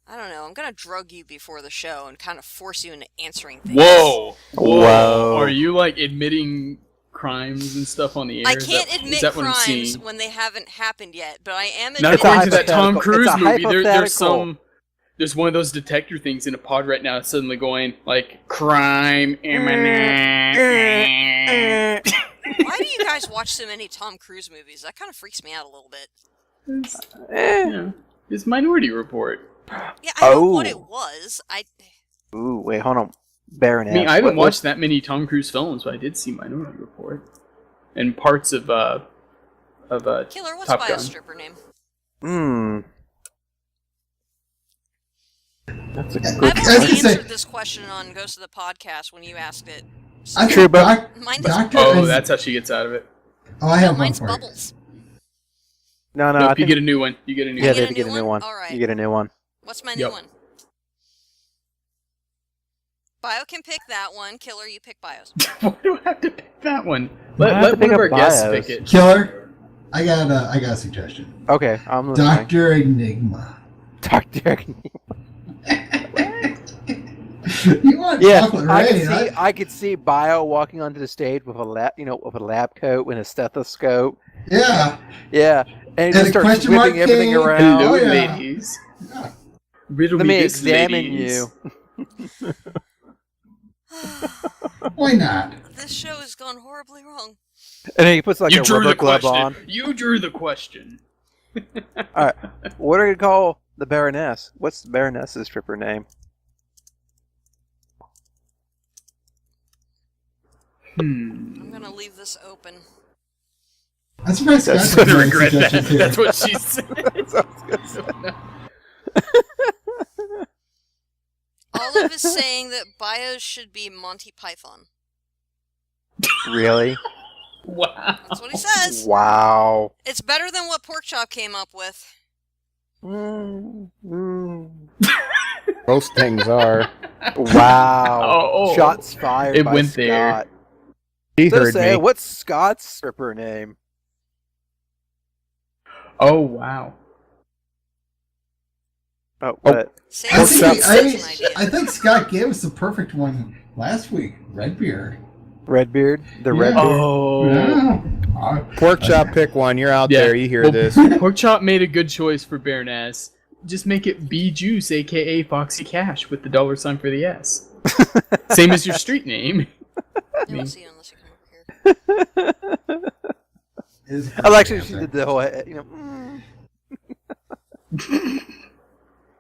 I don't know, I'm gonna drug you before the show and kind of force you into answering things. Whoa! Whoa. Are you like admitting crimes and stuff on the air? I Is can't that- admit is that what I'm crimes seeing? when they haven't happened yet, but I am Not It's a according to that Tom hypothetical. Cruise It's a movie. hypothetical. There's one of those detector things in a pod right now suddenly going like crime imminent. Why do you guys watch so many Tom Cruise movies? That kind of freaks me out a little bit. It's Minority Report. Yeah, I know Oh. what it was. Ooh, wait, hold on. Baroness. I mean, I haven't watched that many Tom Cruise films, but I did see Minority Report and parts of Killer, what's Top Bio's Gun. stripper name? That's a good I've already question. answered this question on Ghost of the Podcast when you asked it. I True, think but Mine's, Doctor. Oh, that's how she gets out of it. Oh, I have one mine's for you. Bubbles. No, I Nope, you think, get a new one. You get a new yeah, one. get they a get a new new one? one. Alright. You get a new one. What's my new Yep. one? Bio can pick that one. Killer, you pick Bio's. Why do I have to pick that one? I have Let to pick one of our up guests Bios. pick it. Killer. I got a suggestion. Okay, I'm listening. Doctor Enigma. Doctor. You want Yeah, chocolate rain, right? I could see Bio walking onto the stage with a lab coat and a stethoscope. Yeah. Yeah, and just a start question mark whipping everything king. around. Hello, Oh, yeah. ladies. Yeah. Riddle Let me this, examine ladies. you. Why not? This show has gone horribly wrong. And then he puts like You a drew rubber the glove question. on. You drew the question. All right, what are we gonna call the Baroness? What's the Baroness's stripper name? I'm gonna leave this open. I'm surprised That's Scott I didn't regret that. suggestions here. That's what she said. Olive is saying that Bios should be Monty Python. Really? Wow. That's what he says. Wow. It's better than what Porkchop came up with. Most things are. Wow. Oh. Shots fired It by went Scott. there. He So heard say, me. what's Scott's stripper name? Oh, wow. Oh, what? Say I it's think, an idea. I think Scott gave us the perfect one last week. Redbeard. Redbeard? The Yeah. Redbeard? Oh. Yeah. Pork chop, pick one. You're out Yeah. there. You hear Well, this. Porkchop made a good choice for Baroness. Just make it B Juice, aka Foxy Cash, with the $sign for the S. Same as your street name. You won't see it unless you come over here. I like how she did the whole,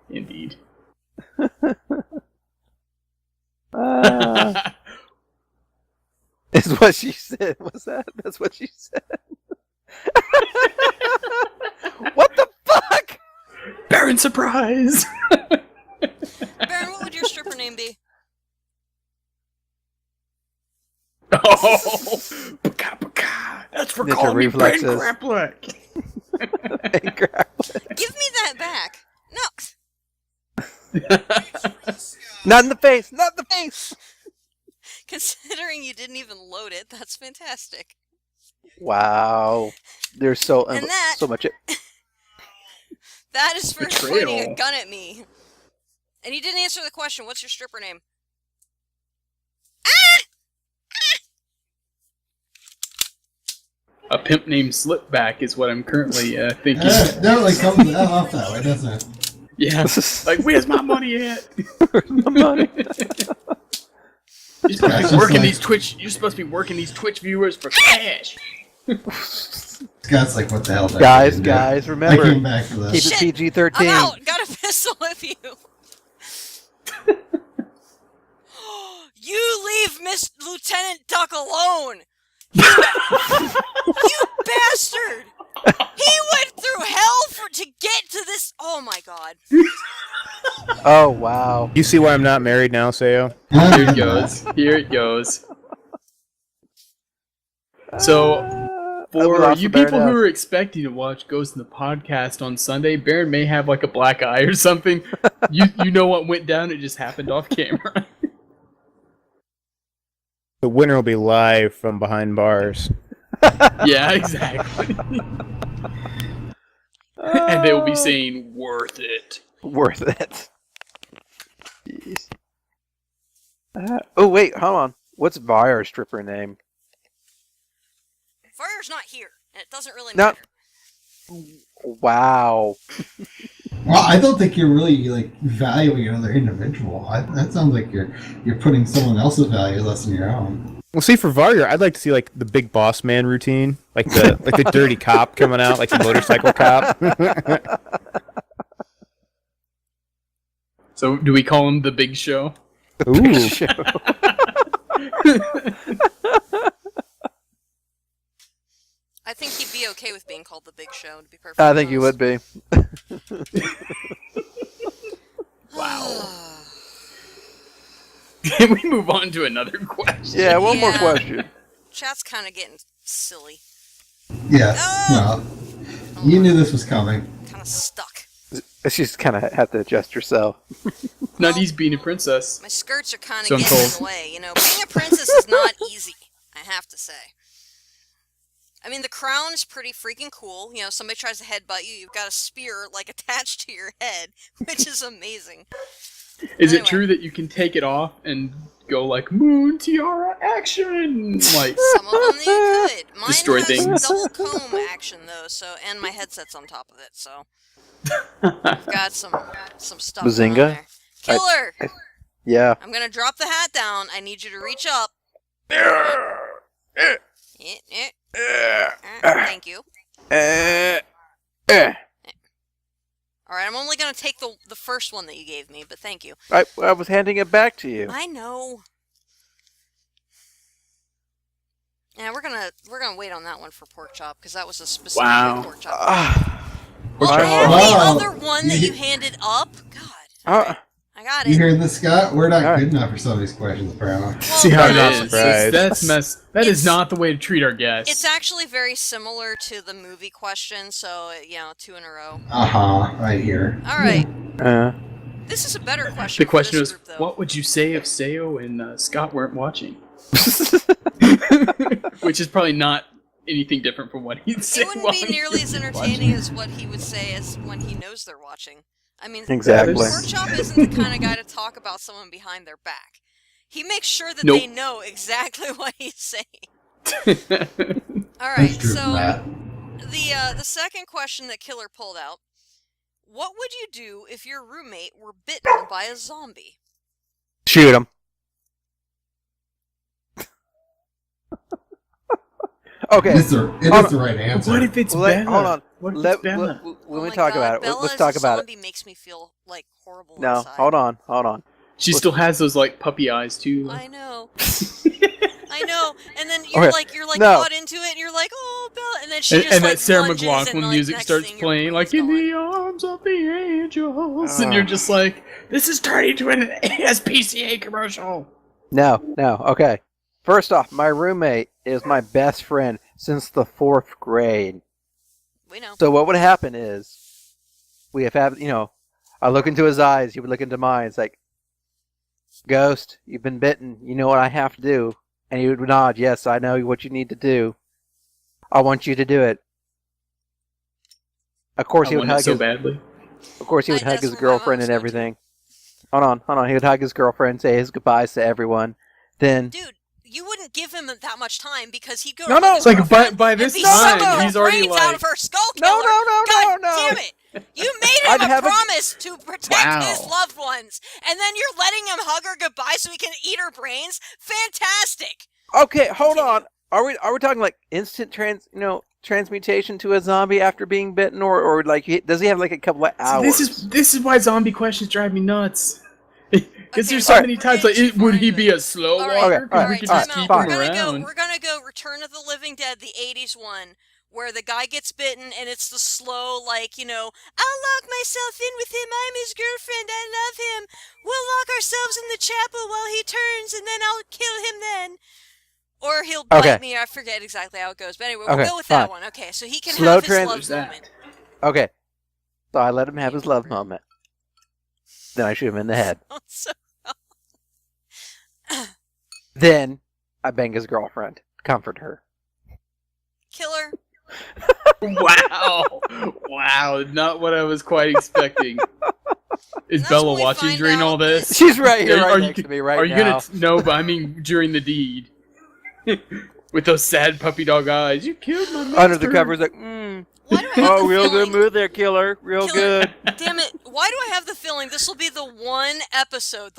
Indeed. is what she said. What's that? That's what she said. What the fuck? Baron Surprise! Baron, what would your stripper name be? Oh! Paka paka! That's for Ninja calling me Brain reflexes. Grappler! Give me that back. No. Not in the face! Not in the face! Considering you didn't even load it, that's fantastic. Wow. There's so And that- so much. That is for Betrayal. pointing a gun at me. And you didn't answer the question. What's your stripper name? A pimp named Slipback is what I'm currently thinking. That really comes off that way, doesn't it? Yeah. Like, where's my money at? money. You're supposed to be working these Twitch. You're supposed to be working these Twitch viewers for cash. Scott's like, what the hell? did I Guys, do? guys, I remember, came back for keep this. it Shit, PG-13. I'm out. Got a pistol with you. You leave Miss Lieutenant Duck alone. You bastard. He went through hell to get to this. Oh my god. Oh, wow. You see why I'm not married now, Sayo? Here it goes. Here it goes. So, we for lost you the people Baroness. who are expecting to watch Ghost in the Podcast on Sunday, Baron may have like a black eye or something. You know what went down, it just happened off camera. The winner will be live from behind bars. Yeah, exactly. And they will be saying, worth it. Worth it. Jeez. Oh, wait, hold on. What's Vyre's stripper name? Fire's not here, and it doesn't really No. matter. Wow. Well, I don't think you're really like valuing another individual. That sounds like you're putting someone else's value less than your own. Well, see, for Varya, I'd like to see like the big boss man routine, like the dirty cop coming out, like the motorcycle cop. So, do we call him the Big Show? Ooh. I think he'd be okay with being called the Big Show, to be perfectly I think you would be. Wow. Can we move on to another question? Yeah, one more question. Chat's kind of getting silly. Yes. Well, you knew this was coming. Kind of stuck. She's kind of have to adjust herself. Not easy being a princess. My skirts are kind of So I'm getting in told. the way. You know, being a princess is not easy, I have to say. I mean, the crown is pretty freaking cool. You know, somebody tries to headbutt you, you've got a spear, like, attached to your head, which is amazing. Is Anyway. it true that you can take it off and go like moon tiara action? Like Some of them you could. Mine Destroy has things. double comb action, though, so, and my headset's on top of it, so I've got some stuff Bazinga? going on there. Killer! Yeah. I'm gonna drop the hat down. I need you to reach up. Thank you. Alright, I'm only gonna take the first one that you gave me, but thank you. I was handing it back to you. I know. Yeah, we're gonna wait on that one for pork chop, because that was a specific Wow. pork chop. Pork Oh, chop. and Wow. the other one that you handed up? God. Alright, I got You it. hearing this, Scott? We're not All right. good enough for some of these questions, apparently. See how I'm it not is. surprised. That's That is It's- not the way to treat our guests. It's actually very similar to the movie question, so, 2 in a row. Right here. Alright, Uh, this is a better question the question for was, this group, though. what would you say if Sayo and Scott weren't watching? Which is probably not anything different from what he'd say. It wouldn't while be he nearly was as entertaining as what he would say as when he knows they're watching. I mean, exactly. Pork Chop isn't the kind of guy to talk about someone behind their back. He makes sure that Nope. they know exactly what he's saying. watching. All right, That's true, so Matt. the second question that Killer pulled out: what would you do if your roommate were bitten by a zombie? Shoot him. Okay. It is the right answer. What if it's Well, Bella? hold on. What if Let, it's Bella? when Oh we my talk God, about it, Bella let's as talk a about it. zombie makes me feel like horrible. No, inside. hold on. She still has those like puppy eyes too. I know. I know, and then you're Okay, like no. caught into it, and you're like, oh, Bella, and then she And, just and like that Sarah lunges, McLachlan and, like, music next starts thing your playing, like brain's in gone. the arms of the angels, and you're just like, this is turning into an ASPCA commercial. No. Okay. First off, my roommate is my best friend since the 4th grade. We know. So what would happen is, we have I look into his eyes, he would look into mine. It's like, Ghost, you've been bitten. You know what I have to do? And he would nod, yes, I know what you need to do. I want you to do it. Of course, I he would want it hug so his. badly. Of course, he would hug That's his where my girlfriend mom's and go to. everything. Hold on. He would hug his girlfriend, say his goodbyes to everyone. Then, Dude, you wouldn't give him that much time because he'd go No, to no, hug his It's like girlfriend by and this be time, sucking he's the already brains out like, of her skull No, killer. no, God no. damn it! You made I'd him a have a- promise to protect Wow. his loved ones, and then you're letting him hug her goodbye so he can eat her brains? Fantastic! okay, hold Continue. on. Are we talking like instant transmutation to a zombie after being bitten, or like does he have like a couple of hours? This is why zombie questions drive me nuts. Because Okay, there's so alright. many times We're like, getting too would far he into be it. a slow All walker? right, Okay, Because all we right, could time just out. keep fine. him We're around. gonna go Return of the Living Dead, the 80s one, where the guy gets bitten and it's the slow, like, I'll lock myself in with him, I'm his girlfriend, I love him, we'll lock ourselves in the chapel while he turns and then I'll kill him then. Or he'll bite Okay. me, I forget exactly how it goes, but anyway, Okay, we'll go with that fine. one. Okay, so he can Slow have his trans- love There's that. moment. Okay, so I let him have his love moment. Then I shoot him in the head. So, Then I bang his girlfriend, comfort her. Killer, Wow, not what I was quite expecting. Is That's Bella when we watching find during out all this? She's right here, Are right you- next to me, right Are you now. gonna no? But I mean during the deed, with those sad puppy dog eyes. You killed my master. Under the covers, like, why do I have oh, the real good feeling... move there, killer. Real Killer, good. damn it, why do I have the feeling this will be the one episode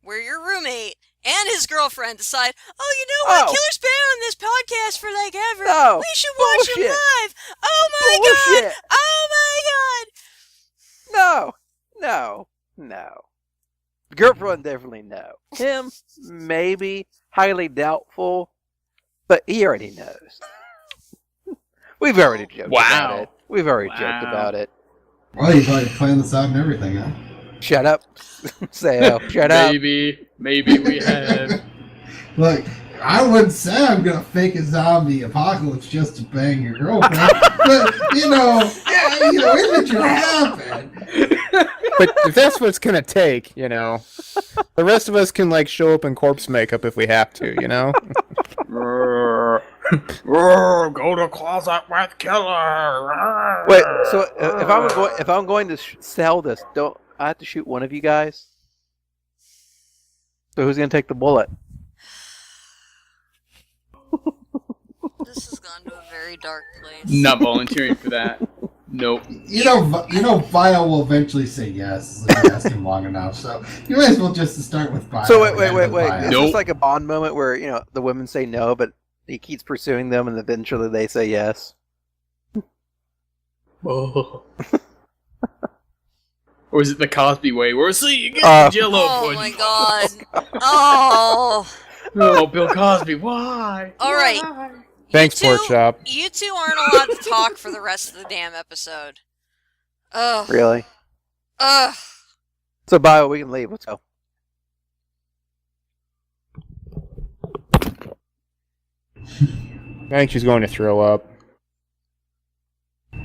where your roommate and his girlfriend decide, oh, you know what, Oh. Killer's been on this podcast for like ever. No, We should watch him bullshit. live. Oh my Bullshit. god. Oh my god. No. Girlfriend definitely no. Him, maybe. Highly doubtful. But he already knows. We've already joked about it. We've already joked about it. Well, you've already planned this out and everything, huh? Shut up. Sayo, shut up. Maybe we have. Look, I wouldn't say I'm gonna fake a zombie apocalypse just to bang your girlfriend, but it should happen. But if that's what it's gonna take, the rest of us can show up in corpse makeup if we have to, Go to closet with killer. Wait, so if I'm going to sell this, don't I have to shoot one of you guys? So who's gonna take the bullet? This has gone to a very dark place. Not volunteering for that. Nope. Vio will eventually say yes if you ask him long enough. So you might as well just start with Vio. So wait. Is Nope. this like a Bond moment where the women say no, but he keeps pursuing them, and eventually they say yes? Oh. Or is it the Cosby way? Where you get Jello pudding? Oh my god. Oh. Oh, Bill Cosby, why? All right. Why? Thanks, Pork Chop. You two aren't allowed to talk for the rest of the damn episode. Ugh. Really? Ugh. So, Bio, we can leave. Let's go. I think she's going to throw up.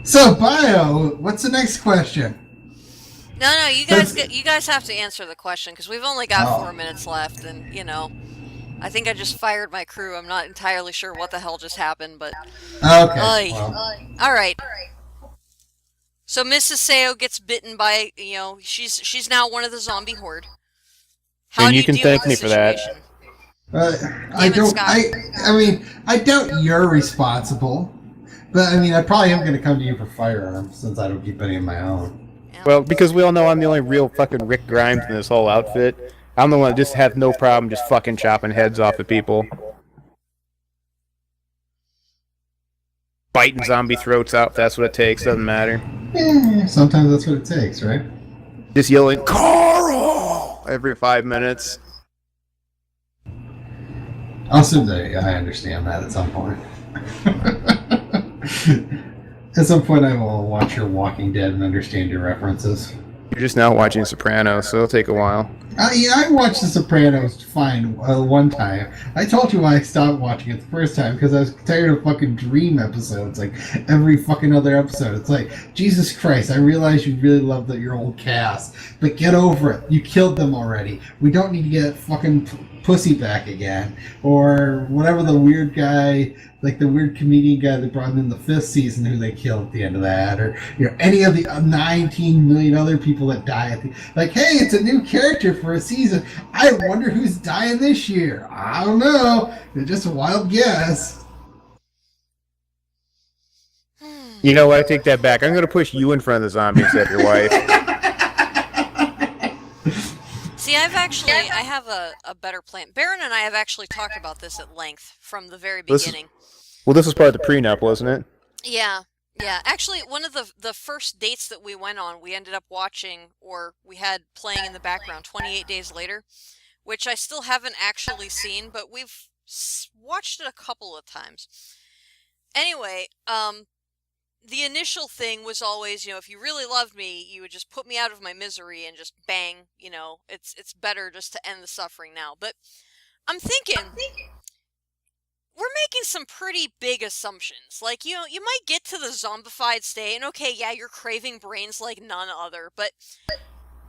So, Bio, what's the next question? No, you guys have to answer the question because we've only got 4 minutes left, and I think I just fired my crew. I'm not entirely sure what the hell just happened, but okay. Well. All right. So Mrs. Sayo gets bitten by she's now one of the zombie horde. How And do you can deal thank with me the for that. situation? I don't. I doubt you're responsible, but I probably am going to come to you for firearms since I don't keep any of my own. Well, because we all know I'm the only real fucking Rick Grimes in this whole outfit. I'm the one that just has no problem just fucking chopping heads off of people. Biting zombie throats out if that's what it takes, doesn't matter. Sometimes that's what it takes, right? Just yelling, Carl! Every 5 minutes. I'll assume that I understand that at some point. At some point I will watch your Walking Dead and understand your references. You're just now watching Sopranos, so it'll take a while. I watched The Sopranos fine one time. I told you why I stopped watching it the first time, because I was tired of fucking dream episodes, every fucking other episode. It's Jesus Christ, I realize you really love your old cast, but get over it. You killed them already. We don't need to get fucking pussy back again. Or whatever the weird guy, the weird comedian guy that brought in the 5th season who they killed at the end of that, or any of the 19 million other people that die at the hey, it's a new character for a season. I wonder who's dying this year. I don't know. It's just a wild guess. You know what? I take that back. I'm going to push you in front of the zombie instead of your wife. See, I have a better plan. Baron and I have actually talked about this at length from the very beginning. This was part of the prenup, wasn't it? Yeah. Actually, one of the first dates that we went on, we ended up watching, or we had playing in the background, 28 Days Later, which I still haven't actually seen, but we've watched it a couple of times. Anyway, the initial thing was always, if you really loved me, you would just put me out of my misery and just bang, it's better just to end the suffering now. But I'm thinking, we're making some pretty big assumptions. You might get to the zombified state, and okay, yeah, you're craving brains like none other, but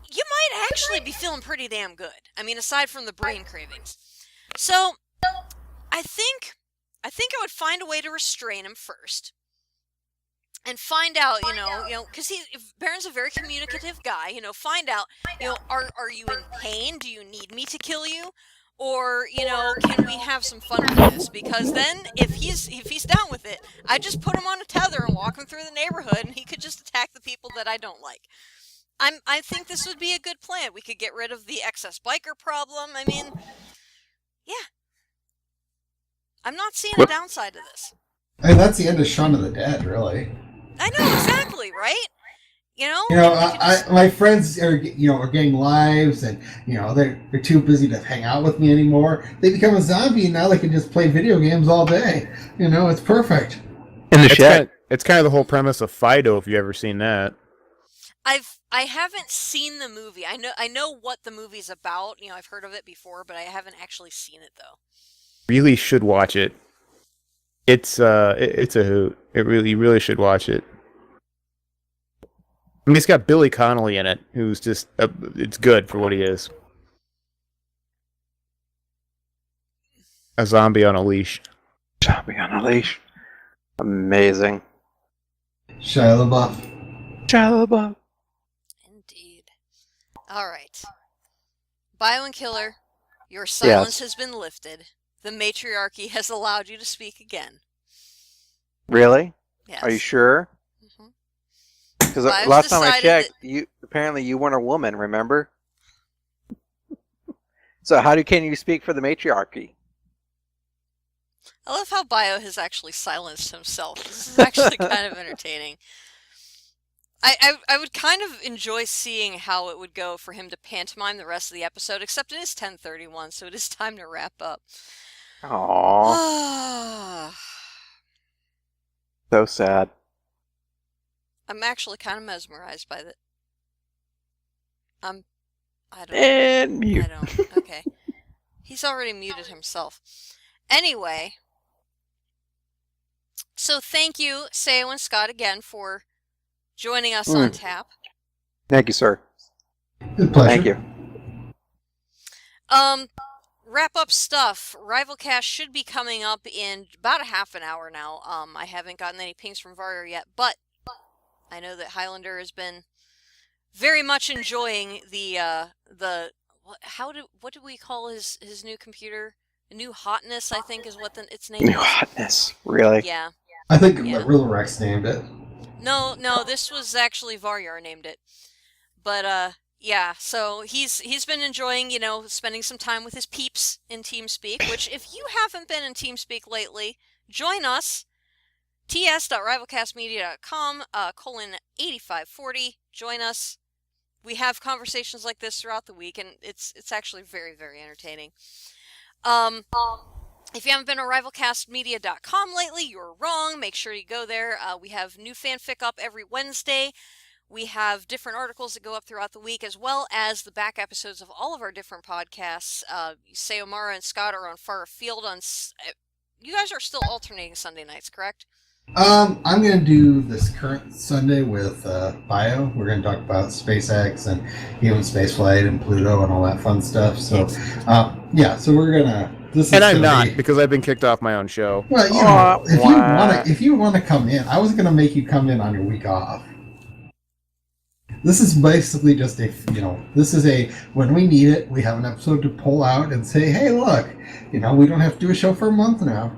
you might actually be feeling pretty damn good. Aside from the brain cravings. So, I think I would find a way to restrain him first. And find out, because Baron's a very communicative guy, find out, are you in pain? Do you need me to kill you? Or, can we have some fun with this? Because then, if he's down with it, I just put him on a tether and walk him through the neighborhood, and he could just attack the people that I don't like. I think this would be a good plan. We could get rid of the excess biker problem. Yeah. I'm not seeing a downside to this. That's the end of Shaun of the Dead, really. I know, exactly, right? You know, my friends are getting lives, and they're too busy to hang out with me anymore. They become a zombie, and now they can just play video games all day. It's perfect. In the shed. It's kind of the whole premise of Fido, if you've ever seen that. I haven't seen the movie. I know what the movie's about. I've heard of it before, but I haven't actually seen it though. Really should watch it. It's a hoot. You really should watch it. I mean, it's got Billy Connolly in it, who's just it's good for what he is. A zombie on a leash. Zombie on a leash. Amazing. Shia LaBeouf. Indeed. All right. Bio and Killer, your silence has been lifted. The matriarchy has allowed you to speak again. Really? Yes. Are you sure? Mm-hmm. Because last time I checked, apparently you weren't a woman, remember? So can you speak for the matriarchy? I love how Bio has actually silenced himself. This is actually kind of entertaining. I would kind of enjoy seeing how it would go for him to pantomime the rest of the episode, except it is 10:31, so it is time to wrap up. Aww. So sad. I'm actually kind of mesmerized by it. I don't. And mute. I don't. Okay. He's already muted himself. Anyway. So thank you, Sayo and Scott, again for joining us on tap. Thank you, sir. Good pleasure. Thank you. Wrap up stuff. RivalCast should be coming up in about a half an hour now. I haven't gotten any pings from Varya yet, but I know that Highlander has been very much enjoying what do we call his new computer? New Hotness, I think, is what its name is. New Hotness, really? Yeah. I think RivalRex named it. No, this was actually Varyar named it. But yeah, so he's been enjoying, spending some time with his peeps in TeamSpeak, which if you haven't been in TeamSpeak lately, join us. ts.rivalcastmedia.com, /8540. Join us. We have conversations like this throughout the week, and it's actually very, very entertaining. If you haven't been on rivalcastmedia.com lately, you're wrong. Make sure you go there. We have new fanfic up every Wednesday. We have different articles that go up throughout the week, as well as the back episodes of all of our different podcasts. Sayomara and Scott are on Far Afield. You guys are still alternating Sunday nights, correct? I'm going to do this current Sunday with Bio. We're going to talk about SpaceX and human spaceflight and Pluto and all that fun stuff. So, so we're going to... I'm not, because I've been kicked off my own show. Well, if you want to come in, I was going to make you come in on your week off. This is basically just when we need it, we have an episode to pull out and say, hey, look, we don't have to do a show for a month now.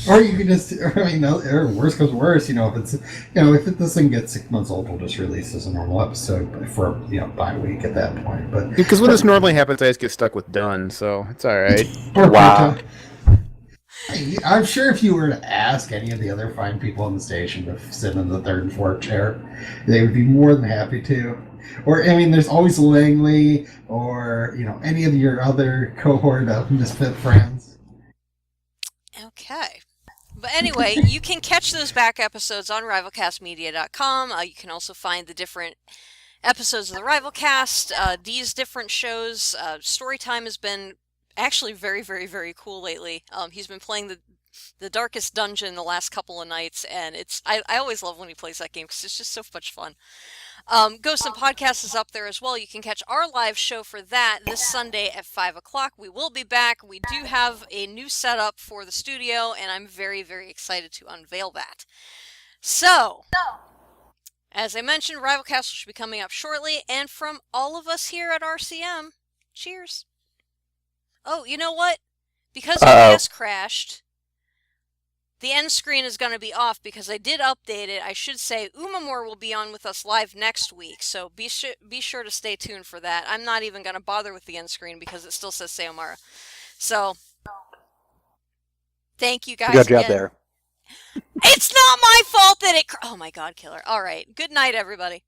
Or you can just, or worse comes worse, if this thing gets 6 months old, we'll just release this as a normal episode for, by week at that point. But because when this normally happens, I just get stuck with done, so it's all right. Wow. I'm sure if you were to ask any of the other fine people on the station to sit in the third and fourth chair, they would be more than happy to. Or, there's always Langley or, any of your other cohort of misfit friends. Okay. But anyway, you can catch those back episodes on rivalcastmedia.com. You can also find the different episodes of the RivalCast. These different shows. Storytime has been actually very, very, very cool lately. He's been playing the Darkest Dungeon the last couple of nights, and I always love when he plays that game because it's just so much fun. Ghost and Podcast is up there as well. You can catch our live show for that this Sunday at 5 o'clock. We will be back. We do have a new setup for the studio, and I'm very, very excited to unveil that. So, as I mentioned, RivalCast should be coming up shortly, and from all of us here at RCM, cheers. Oh, you know what? Because OBS crashed, the end screen is going to be off because I did update it. I should say Umamor will be on with us live next week, so be sure to stay tuned for that. I'm not even going to bother with the end screen because it still says Sayomara. So, thank you guys Good job again. there. It's not my fault that it. Oh my God, killer. All right. Good night, everybody.